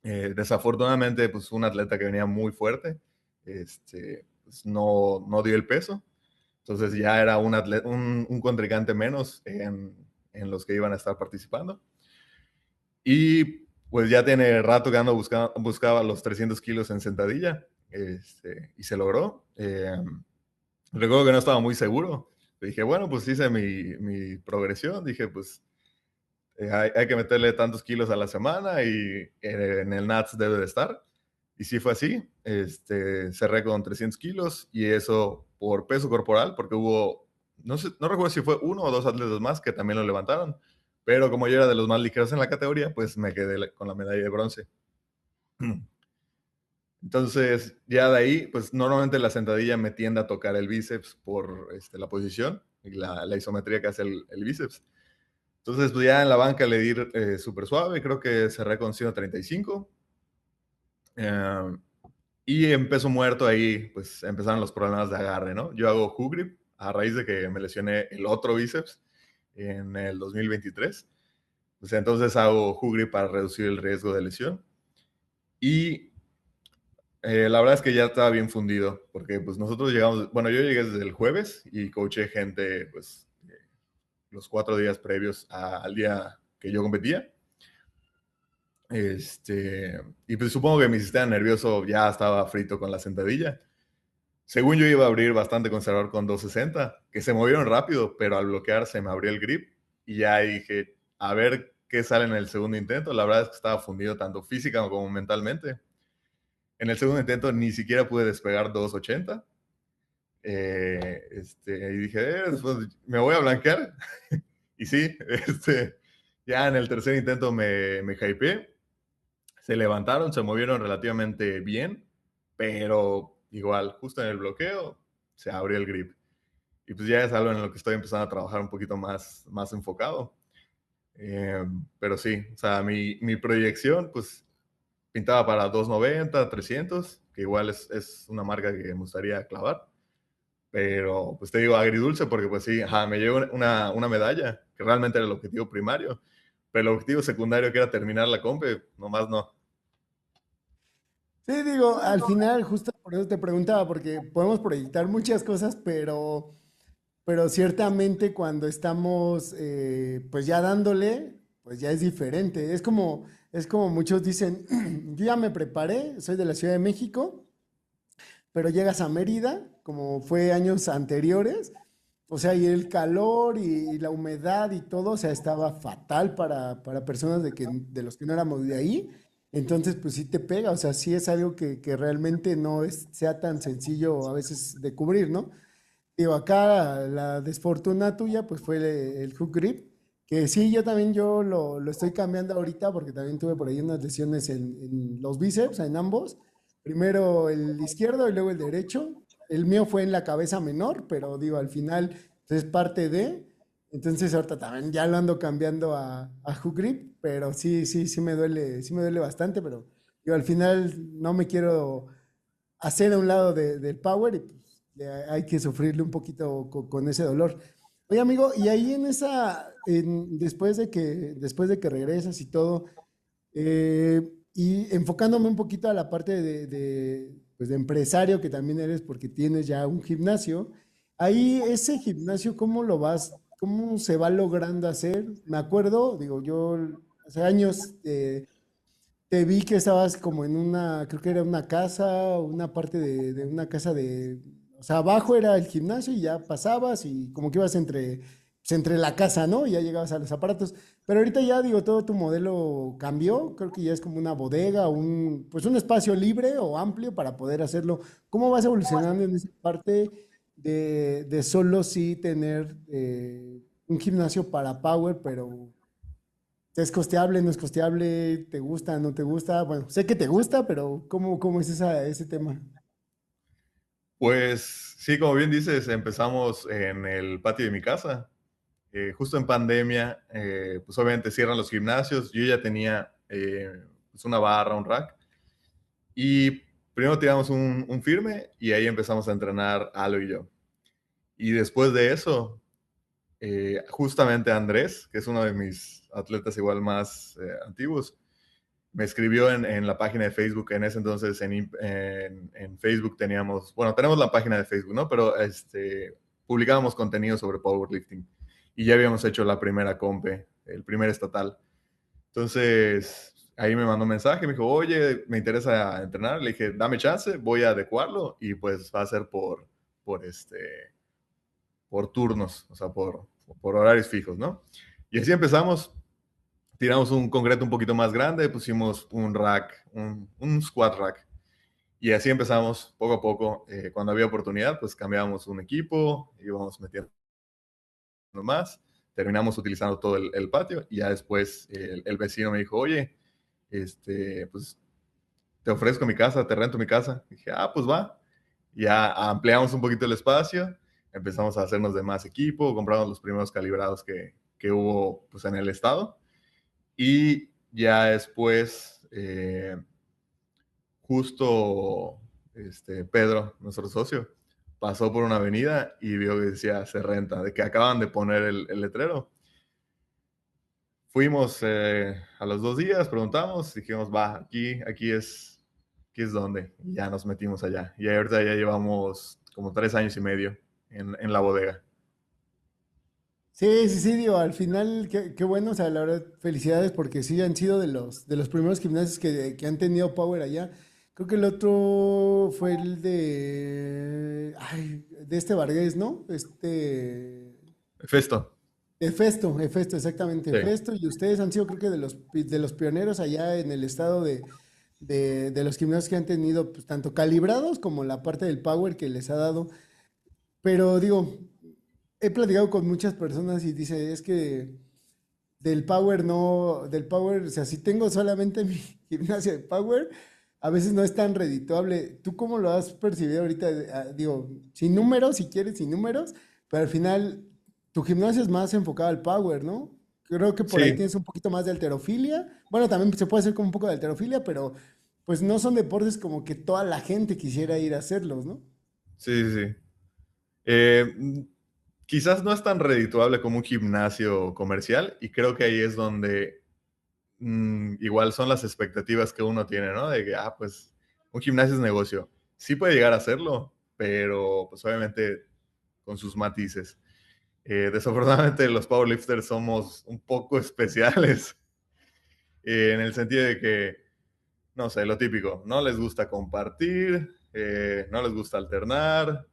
Desafortunadamente, pues un atleta que venía muy fuerte, pues, no dio el peso. Entonces ya era un contrincante menos en los que iban a estar participando. Y pues ya tiene rato que buscaba los 300 kilos en sentadilla, y se logró. Recuerdo que no estaba muy seguro. Dije, bueno, pues hice mi progresión. Dije, pues hay que meterle tantos kilos a la semana y en el NATS debe de estar. Y sí fue así. Cerré con 300 kilos y eso por peso corporal, porque hubo, no sé, no recuerdo si fue uno o dos atletas más que también lo levantaron. Pero como yo era de los más ligeros en la categoría, pues me quedé con la medalla de bronce. Entonces, ya de ahí, pues normalmente la sentadilla me tiende a tocar el bíceps por la posición y la isometría que hace el bíceps. Entonces, pues ya en la banca le di súper suave, creo que cerré con 135. Eh, y en peso muerto ahí, pues empezaron los problemas de agarre, ¿no? Yo hago hook grip a raíz de que me lesioné el otro bíceps en el 2023. Pues entonces hago hook grip para reducir el riesgo de lesión. Y la verdad es que ya estaba bien fundido, porque pues nosotros llegamos, bueno, yo llegué desde el jueves y coaché gente, pues, los 4 días previos al día que yo competía. Y pues supongo que mi sistema nervioso ya estaba frito con la sentadilla. Según yo iba a abrir bastante conservador con 260, que se movieron rápido, pero al bloquear se me abrió el grip y ya dije, a ver qué sale en el segundo intento. La verdad es que estaba fundido tanto física como mentalmente. En el segundo intento ni siquiera pude despegar 280. Y dije, pues, me voy a blanquear. Y sí, ya en el tercer intento me hypeé. Se levantaron, se movieron relativamente bien, pero igual, justo en el bloqueo, se abrió el grip. Y pues ya es algo en lo que estoy empezando a trabajar un poquito más enfocado. Pero sí, o sea, mi proyección, pues pintaba para 290, 300, que igual es una marca que me gustaría clavar. Pero pues te digo agridulce porque pues sí, ajá, me llevo una medalla, que realmente era el objetivo primario, pero el objetivo secundario que era terminar la compe, nomás no. Sí, digo, al final, justo por eso te preguntaba, porque podemos proyectar muchas cosas, pero ciertamente cuando estamos pues ya dándole, pues ya es diferente. Es como muchos dicen, yo ya me preparé, soy de la Ciudad de México, pero llegas a Mérida, como fue años anteriores, o sea, y el calor y la humedad y todo, o sea, estaba fatal para personas de los que no éramos de ahí. Entonces, pues sí te pega, o sea, sí es algo que realmente no sea tan sencillo a veces de cubrir, ¿no? Digo, acá la desfortuna tuya, pues fue el hook grip, que sí, yo lo estoy cambiando ahorita porque también tuve por ahí unas lesiones en los bíceps, en ambos. Primero el izquierdo y luego el derecho. El mío fue en la cabeza menor, pero digo, al final pues, es parte de. Entonces ahorita también ya lo ando cambiando a hook grip, pero sí me duele bastante, pero digo, al final no me quiero hacer a un lado del power y pues hay que sufrirle un poquito con ese dolor. Oye, amigo, y ahí después de que regresas y todo, y enfocándome un poquito a la parte pues de empresario que también eres porque tienes ya un gimnasio, ahí ese gimnasio, cómo se va logrando hacer? Me acuerdo, digo, yo hace años te vi que estabas como en creo que era una casa, una parte de una casa o sea, abajo era el gimnasio y ya pasabas y como que ibas pues, entre la casa, ¿no? Y ya llegabas a los aparatos. Pero ahorita ya, digo, todo tu modelo cambió, creo que ya es como una bodega, pues un espacio libre o amplio para poder hacerlo. ¿Cómo vas evolucionando en esa parte de solo sí tener un gimnasio para power, pero ¿es costeable, no es costeable? ¿Te gusta, no te gusta? Bueno, sé que te gusta, pero ¿cómo es ese tema? Pues sí, como bien dices, empezamos en el patio de mi casa. Justo en pandemia, pues obviamente cierran los gimnasios. Yo ya tenía pues una barra, un rack. Y primero tiramos un firme y ahí empezamos a entrenar Alo y yo. Y después de eso, justamente Andrés, que es uno de mis atletas igual más antiguos, me escribió en la página de Facebook. En ese entonces en Facebook teníamos, bueno, tenemos la página de Facebook, ¿no? Pero publicábamos contenido sobre powerlifting y ya habíamos hecho la primera compe, el primer estatal. Entonces, ahí me mandó un mensaje, me dijo, oye, me interesa entrenar. Le dije, dame chance, voy a adecuarlo y pues va a ser por, por turnos, o sea, por horarios fijos, ¿no? Y así empezamos, tiramos un concreto un poquito más grande, pusimos un rack, un squat rack. Y así empezamos poco a poco. Cuando había oportunidad, pues cambiábamos un equipo, íbamos metiendo más, terminamos utilizando todo el patio y ya después el vecino me dijo, oye, pues te ofrezco mi casa, te rento mi casa. Y dije, ah, pues va. Ya ampliamos un poquito el espacio, empezamos a hacernos de más equipo, compramos los primeros calibrados que hubo pues, en el estado y ya después, justo Pedro, nuestro socio, pasó por una avenida y vio que decía se renta, de que acaban de poner el letrero. Fuimos a los 2 días, preguntamos, dijimos, va, aquí es donde. Y ya nos metimos allá. Y ahorita ya llevamos como 3 años y medio en la bodega. Sí, sí, sí, digo, al final, qué bueno, o sea, la verdad, felicidades porque sí han sido de los primeros gimnasios que han tenido Power allá. Creo que el otro fue el de este Vargas, ¿no? Festo. Efesto, exactamente, Sí. Efesto, y ustedes han sido creo que de los pioneros allá en el estado de los gimnasios que han tenido, pues, tanto calibrados como la parte del Power que les ha dado. Pero digo, he platicado con muchas personas y dice, es que del Power, o sea, si tengo solamente mi gimnasio de Power, a veces no es tan redituable. ¿Tú cómo lo has percibido ahorita? Digo, sin números, si quieres, sin números, pero al final tu gimnasio es más enfocado al Power, ¿no? Creo que por ahí Sí, tienes un poquito más de halterofilia. Bueno, también se puede hacer como un poco de halterofilia, pero pues no son deportes como que toda la gente quisiera ir a hacerlos, ¿no? sí, sí, sí. Eh, mm, Quizás no es tan redituable como un gimnasio comercial y creo que ahí es donde igual son las expectativas que uno tiene, ¿no? De que, pues un gimnasio es negocio. Sí puede llegar a serlo, pero pues obviamente con sus matices. Desafortunadamente los powerlifters somos un poco especiales en el sentido de que, no sé, lo típico, no les gusta compartir, no les gusta alternar,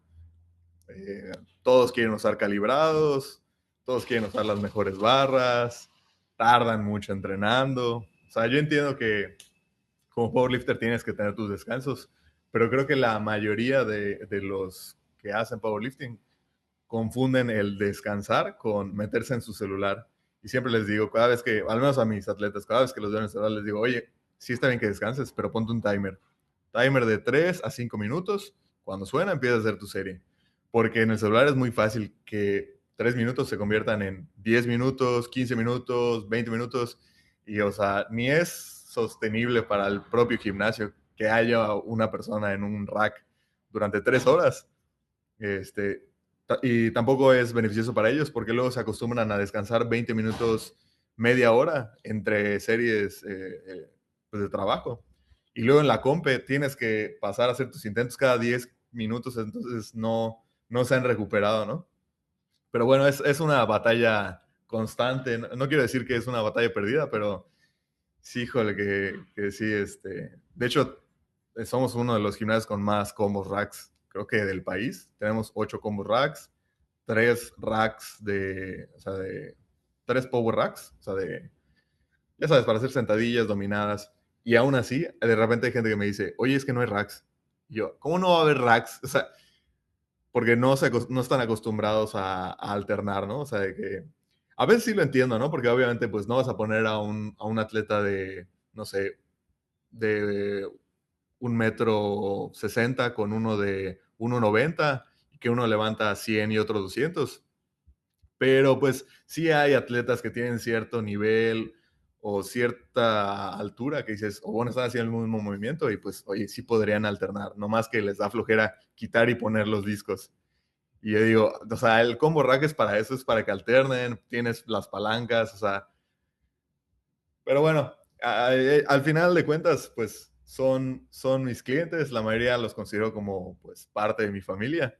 eh, todos quieren usar calibrados, todos quieren usar las mejores barras, tardan mucho entrenando. O sea, yo entiendo que como powerlifter tienes que tener tus descansos, pero creo que la mayoría de los que hacen powerlifting confunden el descansar con meterse en su celular. Y siempre les digo, cada vez que, al menos a mis atletas, cada vez que los veo en el celular, les digo, oye, sí está bien que descanses, pero ponte un timer. Timer de 3 a 5 minutos. Cuando suena, empieza a hacer tu serie. Porque en el celular es muy fácil que 3 minutos se conviertan en 10 minutos, 15 minutos, 20 minutos. Y, o sea, ni es sostenible para el propio gimnasio que haya una persona en un rack durante 3 horas. Este, y tampoco es beneficioso para ellos porque luego se acostumbran a descansar 20 minutos, media hora entre series pues de trabajo. Y luego en la compe tienes que pasar a hacer tus intentos cada 10 minutos, entonces no se han recuperado, ¿no? Pero bueno, es una batalla constante. No quiero decir que es una batalla perdida, pero sí, híjole, que sí, de hecho, somos uno de los gimnasios con más combos racks, creo que del país. Tenemos 8 combos racks, 3 racks o sea, de 3 power racks, o sea, ya sabes, para hacer sentadillas, dominadas. Y aún así, de repente hay gente que me dice, oye, es que no hay racks. Y yo, ¿cómo no va a haber racks? O sea, porque no están acostumbrados a alternar, ¿no? O sea, de que a veces sí lo entiendo, ¿no? Porque obviamente pues no vas a poner a un atleta de, no sé, de 1,60 m con uno de 1,90 m y que uno levanta 100 y otro 200. Pero pues sí hay atletas que tienen cierto nivel o cierta altura que dices, o bueno, están haciendo el mismo movimiento y pues, oye, sí podrían alternar, no más que les da flojera quitar y poner los discos. Y yo digo, o sea, el combo rack es para eso, es para que alternen, tienes las palancas, o sea, pero bueno, Al final de cuentas, pues son mis clientes, la mayoría los considero como pues parte de mi familia.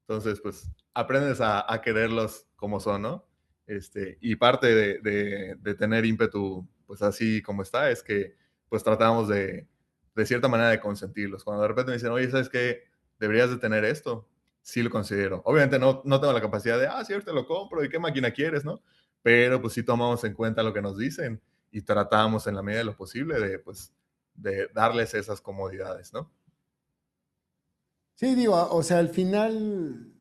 Entonces, pues aprendes a quererlos como son, ¿no? Y parte de tener ímpetu, pues así como está, es que pues tratamos de cierta manera de consentirlos. Cuando de repente me dicen, oye, ¿sabes qué? Deberías de tener esto. Sí lo considero. Obviamente no tengo la capacidad de, sí, ahorita lo compro, ¿y qué máquina quieres, no? Pero pues sí tomamos en cuenta lo que nos dicen y tratamos en la medida de lo posible de, pues, de darles esas comodidades, ¿no? Sí, digo, o sea, al final,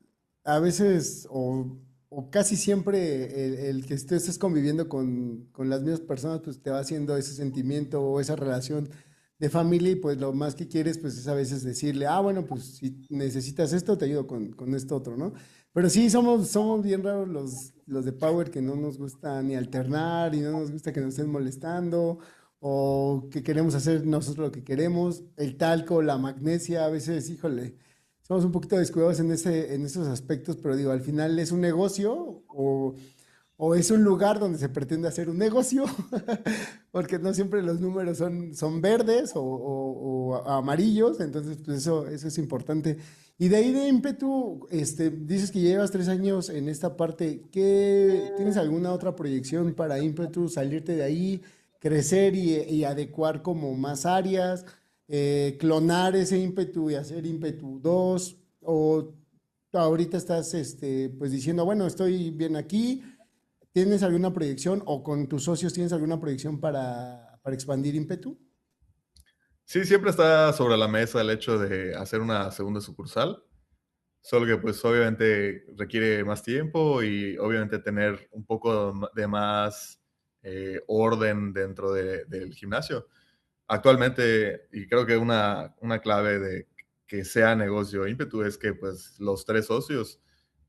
a veces o casi siempre el que tú estés conviviendo con las mismas personas, pues te va haciendo ese sentimiento o esa relación de familia y pues lo más que quieres, pues es a veces decirle, bueno, pues si necesitas esto, te ayudo con esto otro, ¿no? Pero sí, somos bien raros los de Power que no nos gusta ni alternar y no nos gusta que nos estén molestando o que queremos hacer nosotros lo que queremos. El talco, la magnesia, a veces, híjole, somos un poquito descuidados en esos aspectos, pero digo, al final es un negocio o es un lugar donde se pretende hacer un negocio, porque no siempre los números son verdes o amarillos, entonces pues eso es importante. Y de ahí de ímpetu, dices que llevas 3 años en esta parte, ¿tienes alguna otra proyección para ímpetu, salirte de ahí, crecer y adecuar como más áreas, clonar ese ímpetu y hacer ímpetu 2 o ahorita estás pues diciendo, bueno, estoy bien aquí? ¿Tienes alguna proyección o con tus socios tienes alguna proyección para expandir ímpetu? Sí, siempre está sobre la mesa el hecho de hacer una segunda sucursal, solo que pues obviamente requiere más tiempo y obviamente tener un poco de más orden dentro del gimnasio. Actualmente, y creo que una clave de que sea negocio ímpetu es que pues los tres socios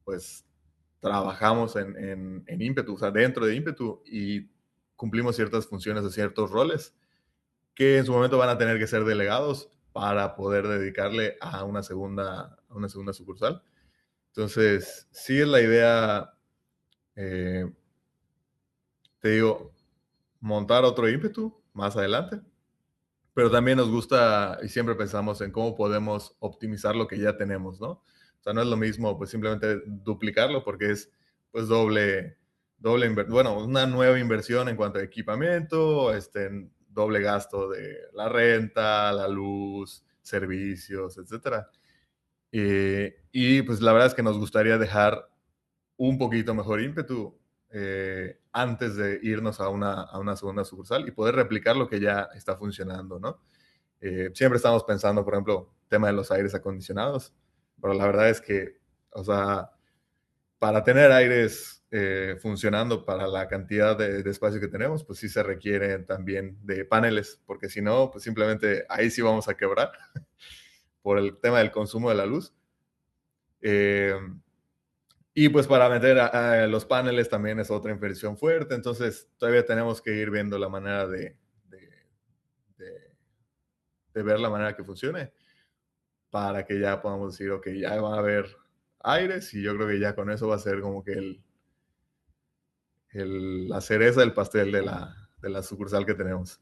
pues trabajamos en ímpetu, o sea, dentro de ímpetu y cumplimos ciertas funciones o ciertos roles que en su momento van a tener que ser delegados para poder dedicarle a una segunda sucursal. Entonces, sí es la idea, eh, te digo, montar otro ímpetu más adelante, pero también nos gusta y siempre pensamos en cómo podemos optimizar lo que ya tenemos, ¿no? O sea, no es lo mismo pues simplemente duplicarlo porque es pues bueno, una nueva inversión en cuanto a equipamiento, doble gasto de la renta, la luz, servicios, etcétera. Y pues la verdad es que nos gustaría dejar un poquito mejor ímpetu antes de irnos a una segunda sucursal y poder replicar lo que ya está funcionando, ¿no? Siempre estamos pensando, por ejemplo, tema de los aires acondicionados, pero la verdad es que, o sea, para tener aires funcionando para la cantidad de espacio que tenemos, pues sí se requieren también de paneles, porque si no, pues simplemente ahí sí vamos a quebrar por el tema del consumo de la luz. Eh, y pues para meter a los paneles también es otra inversión fuerte, entonces todavía tenemos que ir viendo la manera de, de ver la manera que funcione para que ya podamos decir, ok, ya va a haber aires y yo creo que ya con eso va a ser como que la cereza del pastel de la sucursal que tenemos.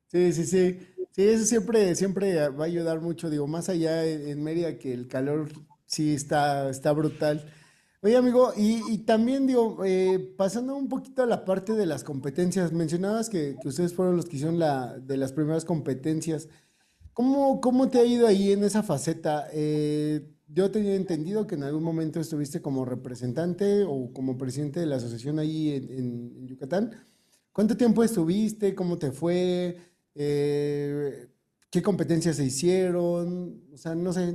Sí, sí, sí. Sí, eso siempre va a ayudar mucho. Digo, más allá en Mérida que el calor sí está brutal. Oye, amigo, y también digo, pasando un poquito a la parte de las competencias, mencionabas que ustedes fueron los que hicieron de las primeras competencias. ¿Cómo te ha ido ahí en esa faceta? Yo tenía entendido que en algún momento estuviste como representante o como presidente de la asociación ahí en Yucatán. ¿Cuánto tiempo estuviste? ¿Cómo te fue? Eh, ¿Qué competencias se hicieron? O sea, no sé,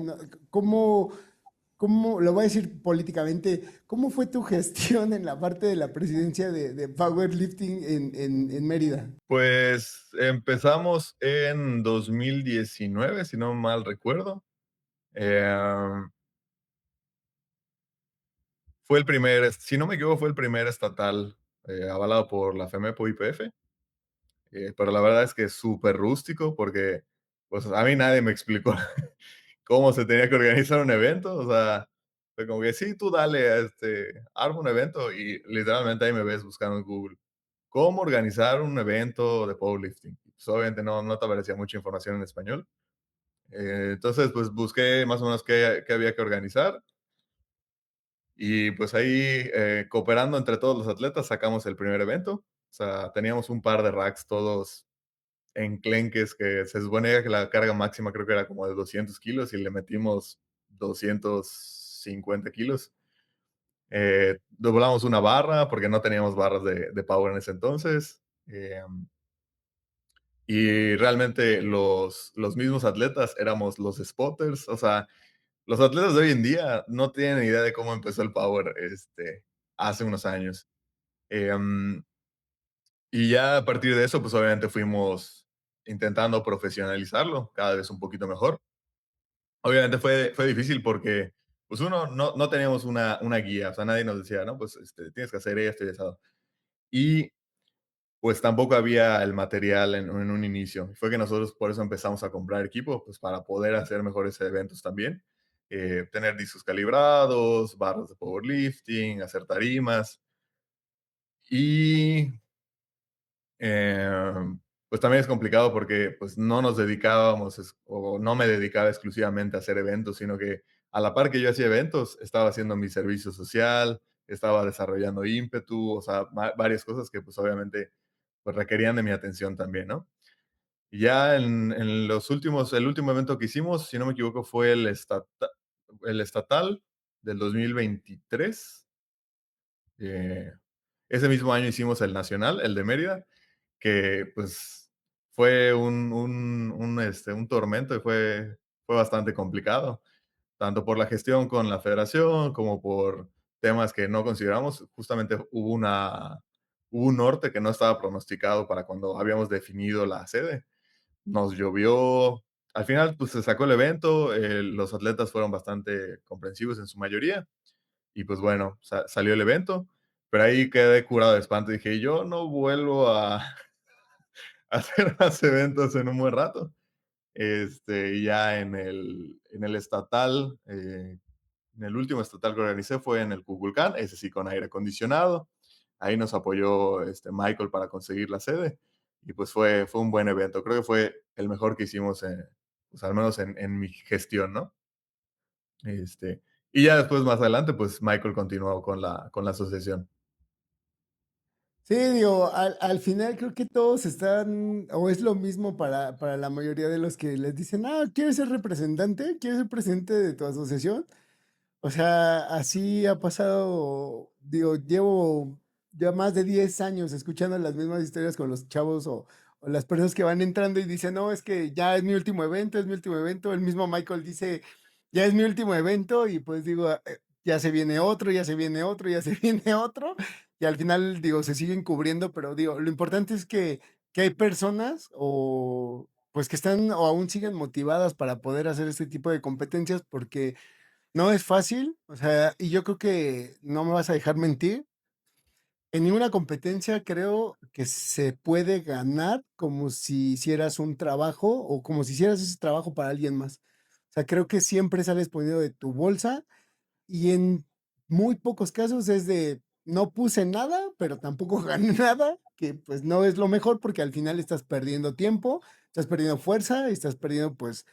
lo voy a decir políticamente, ¿cómo fue tu gestión en la parte de la presidencia de powerlifting en Mérida? Pues empezamos en 2019, si no mal recuerdo. Eh, fue el primer, si no me equivoco, fue el primer estatal avalado por la FEMEPO IPF. Pero la verdad es que es súper rústico porque pues a mí nadie me explicó cómo se tenía que organizar un evento. O sea, fue como que sí, tú dale, arma un evento y literalmente ahí me ves buscando en Google cómo organizar un evento de powerlifting. pues, obviamente no te aparecía mucha información en español. Entonces, pues busqué más o menos qué había que organizar y pues ahí, cooperando entre todos los atletas, sacamos el primer evento. O sea, teníamos un par de racks todos enclenques que se suponía que la carga máxima creo que era como de 200 kilos y le metimos 250 kilos. Doblamos una barra porque no teníamos barras de power en ese entonces. Y realmente los mismos atletas éramos los spotters. O sea, los atletas de hoy en día no tienen idea de cómo empezó el power hace unos años. Em, y ya a partir de eso, pues obviamente fuimos intentando profesionalizarlo cada vez un poquito mejor. Obviamente fue difícil porque, pues uno, no teníamos una guía, o sea, nadie nos decía, no, pues tienes que hacer esto y eso. Y pues tampoco había el material en un inicio. Fue que nosotros por eso empezamos a comprar equipo, pues para poder hacer mejores eventos también. Tener discos calibrados, barras de powerlifting, hacer tarimas. Y pues también es complicado porque pues no nos dedicábamos o no me dedicaba exclusivamente a hacer eventos, sino que a la par que yo hacía eventos, estaba haciendo mi servicio social, estaba desarrollando ímpetu, o sea, varias cosas que pues obviamente pues requerían de mi atención también, ¿no? Y ya en los últimos, el último evento que hicimos, si no me equivoco, fue el estatal del 2023. Eh, Ese mismo año hicimos el nacional, el de Mérida, que pues fue un tormento y fue bastante complicado, tanto por la gestión con la federación como por temas que no consideramos. Justamente hubo un norte que no estaba pronosticado para cuando habíamos definido la sede. Nos llovió. Al final, pues se sacó el evento, los atletas fueron bastante comprensivos en su mayoría y pues bueno, salió el evento, pero ahí quedé curado de espanto. Dije, yo no vuelvo a hacer más eventos en un buen rato. Y ya en el estatal, en el último estatal que organicé fue en el Kukulcán, ese sí con aire acondicionado. Ahí nos apoyó Michael para conseguir la sede y pues fue un buen evento. Creo que fue el mejor que hicimos, pues al menos en mi gestión, ¿no? Y ya después, más adelante, pues Michael continuó con la asociación. Sí, digo, al final creo que todos están, o es lo mismo para la mayoría de los que les dicen, ah, ¿quieres ser representante? ¿Quieres ser presidente de tu asociación? O sea, así ha pasado, digo, llevo ya más de 10 años escuchando las mismas historias con los chavos o las personas que van entrando y dicen, no, es que ya es mi último evento, es mi último evento. El mismo Michael dice, ya es mi último evento y pues digo, ya se viene otro, ya se viene otro, ya se viene otro. Y al final, digo, se siguen cubriendo, pero digo, lo importante es que hay personas o pues que están o aún siguen motivadas para poder hacer este tipo de competencias porque no es fácil, o sea, y yo creo que no me vas a dejar mentir. En ninguna competencia creo que se puede ganar como si hicieras un trabajo o como si hicieras ese trabajo para alguien más. O sea, creo que siempre sales poniendo de tu bolsa y en muy pocos casos es de no puse nada, pero tampoco gané nada, que pues no es lo mejor porque al final estás perdiendo tiempo, estás perdiendo fuerza, estás perdiendo pues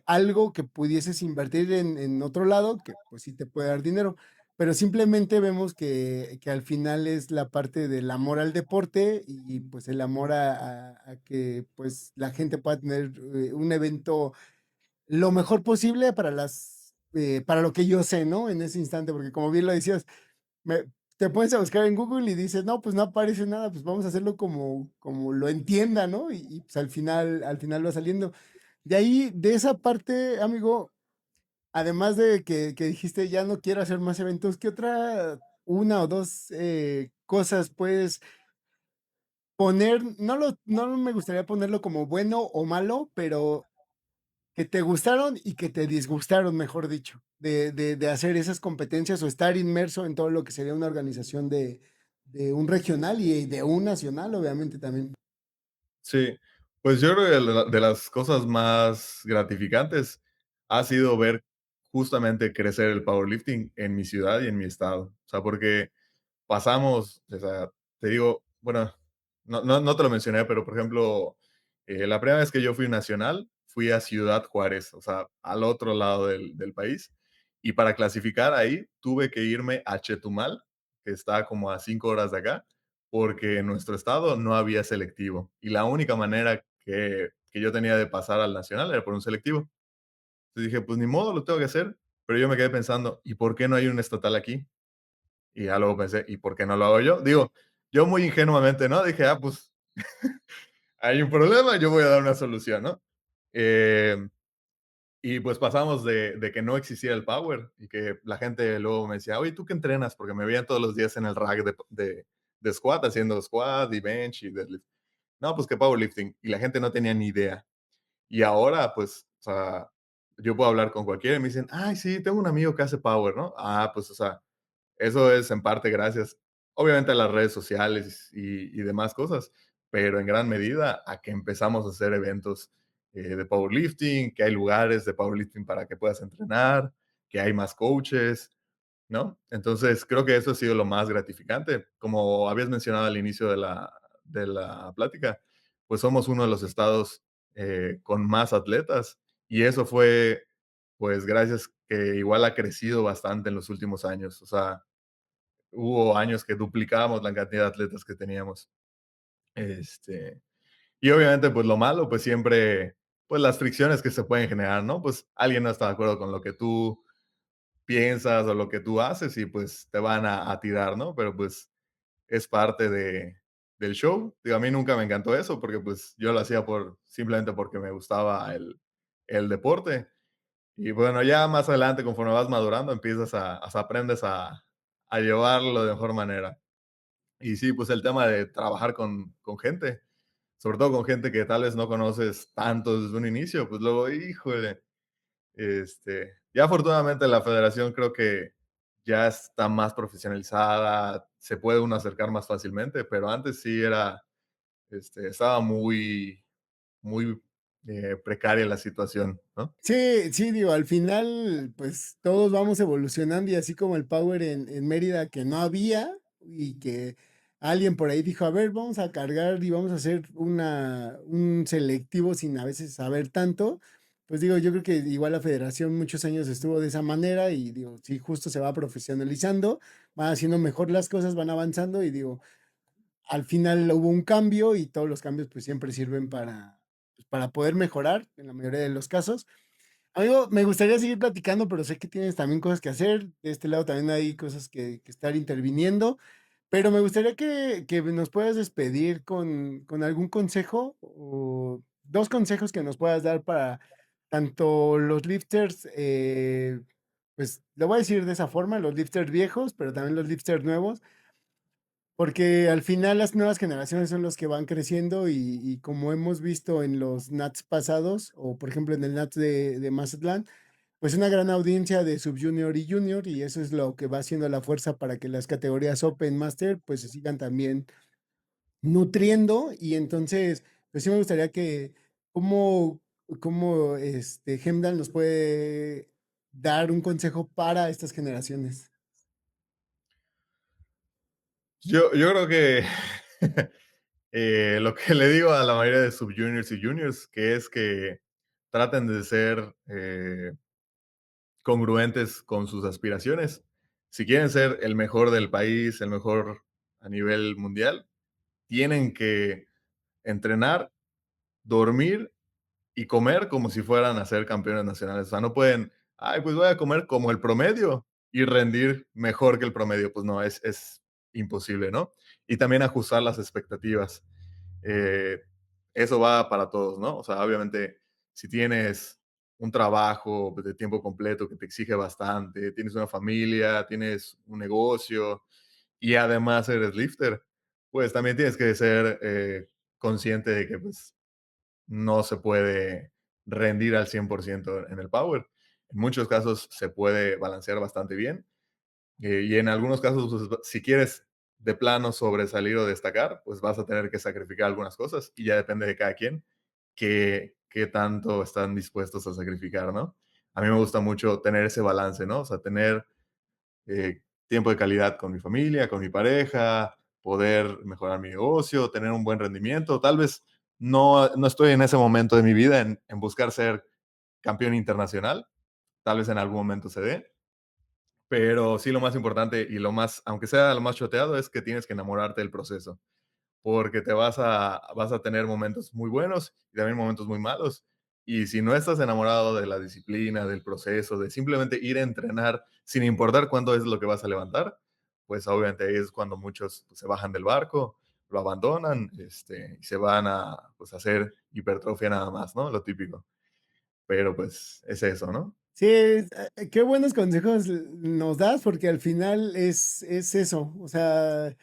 algo que pudieses invertir en otro lado, que pues sí te puede dar dinero. Pero simplemente vemos que al final es la parte del amor al deporte y pues el amor a que pues la gente pueda tener un evento lo mejor posible para para lo que yo sé, ¿no? En ese instante, porque como bien lo decías, te pones a buscar en Google y dices, no, pues no aparece nada, pues vamos a hacerlo como lo entienda, ¿no? Pues al final va saliendo. De ahí, de esa parte, amigo, además de que dijiste, ya no quiero hacer más eventos, ¿qué otra, una o dos cosas puedes poner? No me gustaría ponerlo como bueno o malo, pero que te gustaron y que te disgustaron, mejor dicho, de hacer esas competencias o estar inmerso en todo lo que sería una organización de un regional y de un nacional, obviamente también. Sí, pues yo creo que de las cosas más gratificantes ha sido ver justamente crecer el powerlifting en mi ciudad y en mi estado. O sea, porque pasamos, o sea, te digo, bueno, no te lo mencioné, pero por ejemplo, La primera vez que yo fui nacional, fui a Ciudad Juárez, o sea, al otro lado del país. Y para clasificar ahí, tuve que irme a Chetumal, que está como a 5 horas de acá, porque en nuestro estado no había selectivo. Y la única manera que yo tenía de pasar al nacional era por un selectivo. Entonces dije, pues ni modo, lo tengo que hacer. Pero yo me quedé pensando, ¿y por qué no hay un estatal aquí? Y ya luego pensé, ¿y por qué no lo hago yo? Digo, yo muy ingenuamente, ¿no? Dije, pues hay un problema, yo voy a dar una solución, ¿no? Eh, y pues pasamos de que no existiera el power y que la gente luego me decía, oye, ¿tú qué entrenas? Porque me veían todos los días en el rack de squat, haciendo squat y bench y deadlift. No, pues que powerlifting. Y la gente no tenía ni idea. Y ahora, pues, o sea, yo puedo hablar con cualquiera y me dicen, ay, sí, tengo un amigo que hace power, ¿no? Pues, o sea, eso es en parte gracias, obviamente, a las redes sociales y demás cosas, pero en gran medida a que empezamos a hacer eventos de powerlifting, que hay lugares de powerlifting para que puedas entrenar, que hay más coaches, ¿no? Entonces, creo que eso ha sido lo más gratificante. Como habías mencionado al inicio de la plática, pues somos uno de los estados con más atletas y eso fue, pues, gracias que igual ha crecido bastante en los últimos años. O sea, hubo años que duplicábamos la cantidad de atletas que teníamos. Este, y obviamente, pues lo malo, pues siempre, pues las fricciones que se pueden generar, ¿no? Pues alguien no está de acuerdo con lo que tú piensas o lo que tú haces y pues te van a tirar, ¿no? Pero pues es parte del show. Digo, a mí nunca me encantó eso porque pues yo lo hacía simplemente porque me gustaba el deporte. Y bueno, ya más adelante, conforme vas madurando, aprendes a llevarlo de mejor manera. Y sí, pues el tema de trabajar con gente, sobre todo con gente que tal vez no conoces tanto desde un inicio, pues luego, híjole, ya afortunadamente la federación creo que ya está más profesionalizada, se puede uno acercar más fácilmente, pero antes sí estaba muy precaria la situación, ¿no? Sí, sí, digo, al final, pues todos vamos evolucionando y así como el power en Mérida que no había y que alguien por ahí dijo, a ver, vamos a cargar y vamos a hacer un selectivo sin a veces saber tanto, pues digo, yo creo que igual la federación muchos años estuvo de esa manera y digo, sí, justo se va profesionalizando, van haciendo mejor las cosas, van avanzando y digo, al final hubo un cambio y todos los cambios pues siempre sirven para poder mejorar en la mayoría de los casos. Amigo, me gustaría seguir platicando, pero sé que tienes también cosas que hacer. De este lado también hay cosas que estar interviniendo. Pero me gustaría que nos puedas despedir con algún consejo o dos consejos que nos puedas dar para tanto los lifters, pues lo voy a decir de esa forma, los lifters viejos, pero también los lifters nuevos, porque al final las nuevas generaciones son los que van creciendo y como hemos visto en los Nats pasados, o por ejemplo en el Nats de Mazatlán, pues una gran audiencia de subjunior y junior y eso es lo que va haciendo la fuerza para que las categorías Open Master pues se sigan también nutriendo y entonces pues sí me gustaría que cómo, cómo Hemdal nos puede dar un consejo para estas generaciones. Yo creo que lo que le digo a la mayoría de subjuniors y juniors, que es que traten de ser congruentes con sus aspiraciones. Si quieren ser el mejor del país, el mejor a nivel mundial, tienen que entrenar, dormir y comer como si fueran a ser campeones nacionales. O sea, no pueden, ay, pues voy a comer como el promedio y rendir mejor que el promedio. Pues no, es imposible, ¿no? Y también ajustar las expectativas. Eh, Eso va para todos, ¿no? O sea, obviamente, si tienes un trabajo pues, de tiempo completo que te exige bastante, tienes una familia, tienes un negocio y además eres lifter, pues también tienes que ser consciente de que pues, no se puede rendir al 100% en el power. En muchos casos se puede balancear bastante bien y en algunos casos, pues, si quieres de plano sobresalir o destacar, pues vas a tener que sacrificar algunas cosas y ya depende de cada quien qué tanto están dispuestos a sacrificar, ¿no? A mí me gusta mucho tener ese balance, ¿no? O sea, tener tiempo de calidad con mi familia, con mi pareja, poder mejorar mi negocio, tener un buen rendimiento, tal vez no estoy en ese momento de mi vida en buscar ser campeón internacional. Tal vez en algún momento se dé, pero sí lo más importante y lo más, aunque sea lo más choteado, es que tienes que enamorarte del proceso, porque vas a tener momentos muy buenos y también momentos muy malos. Y si no estás enamorado de la disciplina, del proceso, de simplemente ir a entrenar sin importar cuándo es lo que vas a levantar, pues obviamente ahí es cuando muchos pues, se bajan del barco, lo abandonan y se van a pues, hacer hipertrofia nada más, ¿no? Lo típico. Pero pues es eso, ¿no? Sí, qué buenos consejos nos das, porque al final es eso. O sea,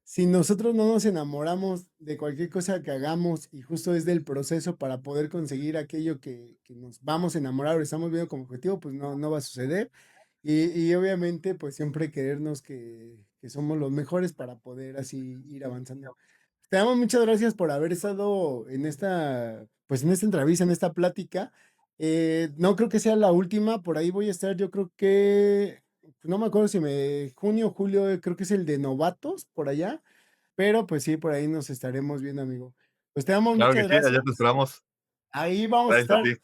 si nosotros no nos enamoramos de cualquier cosa que hagamos y justo es del proceso para poder conseguir aquello que nos vamos a enamorar o estamos viendo como objetivo, pues no va a suceder. Y obviamente, pues siempre querernos que somos los mejores para poder así ir avanzando. Te damos muchas gracias por haber estado en esta, pues en esta entrevista, en esta plática. No creo que sea la última, por ahí voy a estar, yo creo que, no me acuerdo si junio, julio, creo que es el de novatos, por allá, pero pues sí, por ahí nos estaremos viendo, amigo. Pues te damos Claro que muchas sí, allá te gracias. esperamos. Ahí vamos a Gracias a estar. ti.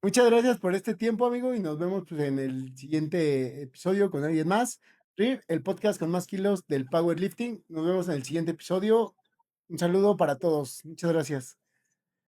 Muchas gracias por este tiempo, amigo, y nos vemos pues, en el siguiente episodio con alguien más. RIF, el podcast con más kilos del powerlifting. Nos vemos en el siguiente episodio. Un saludo para todos. Muchas gracias.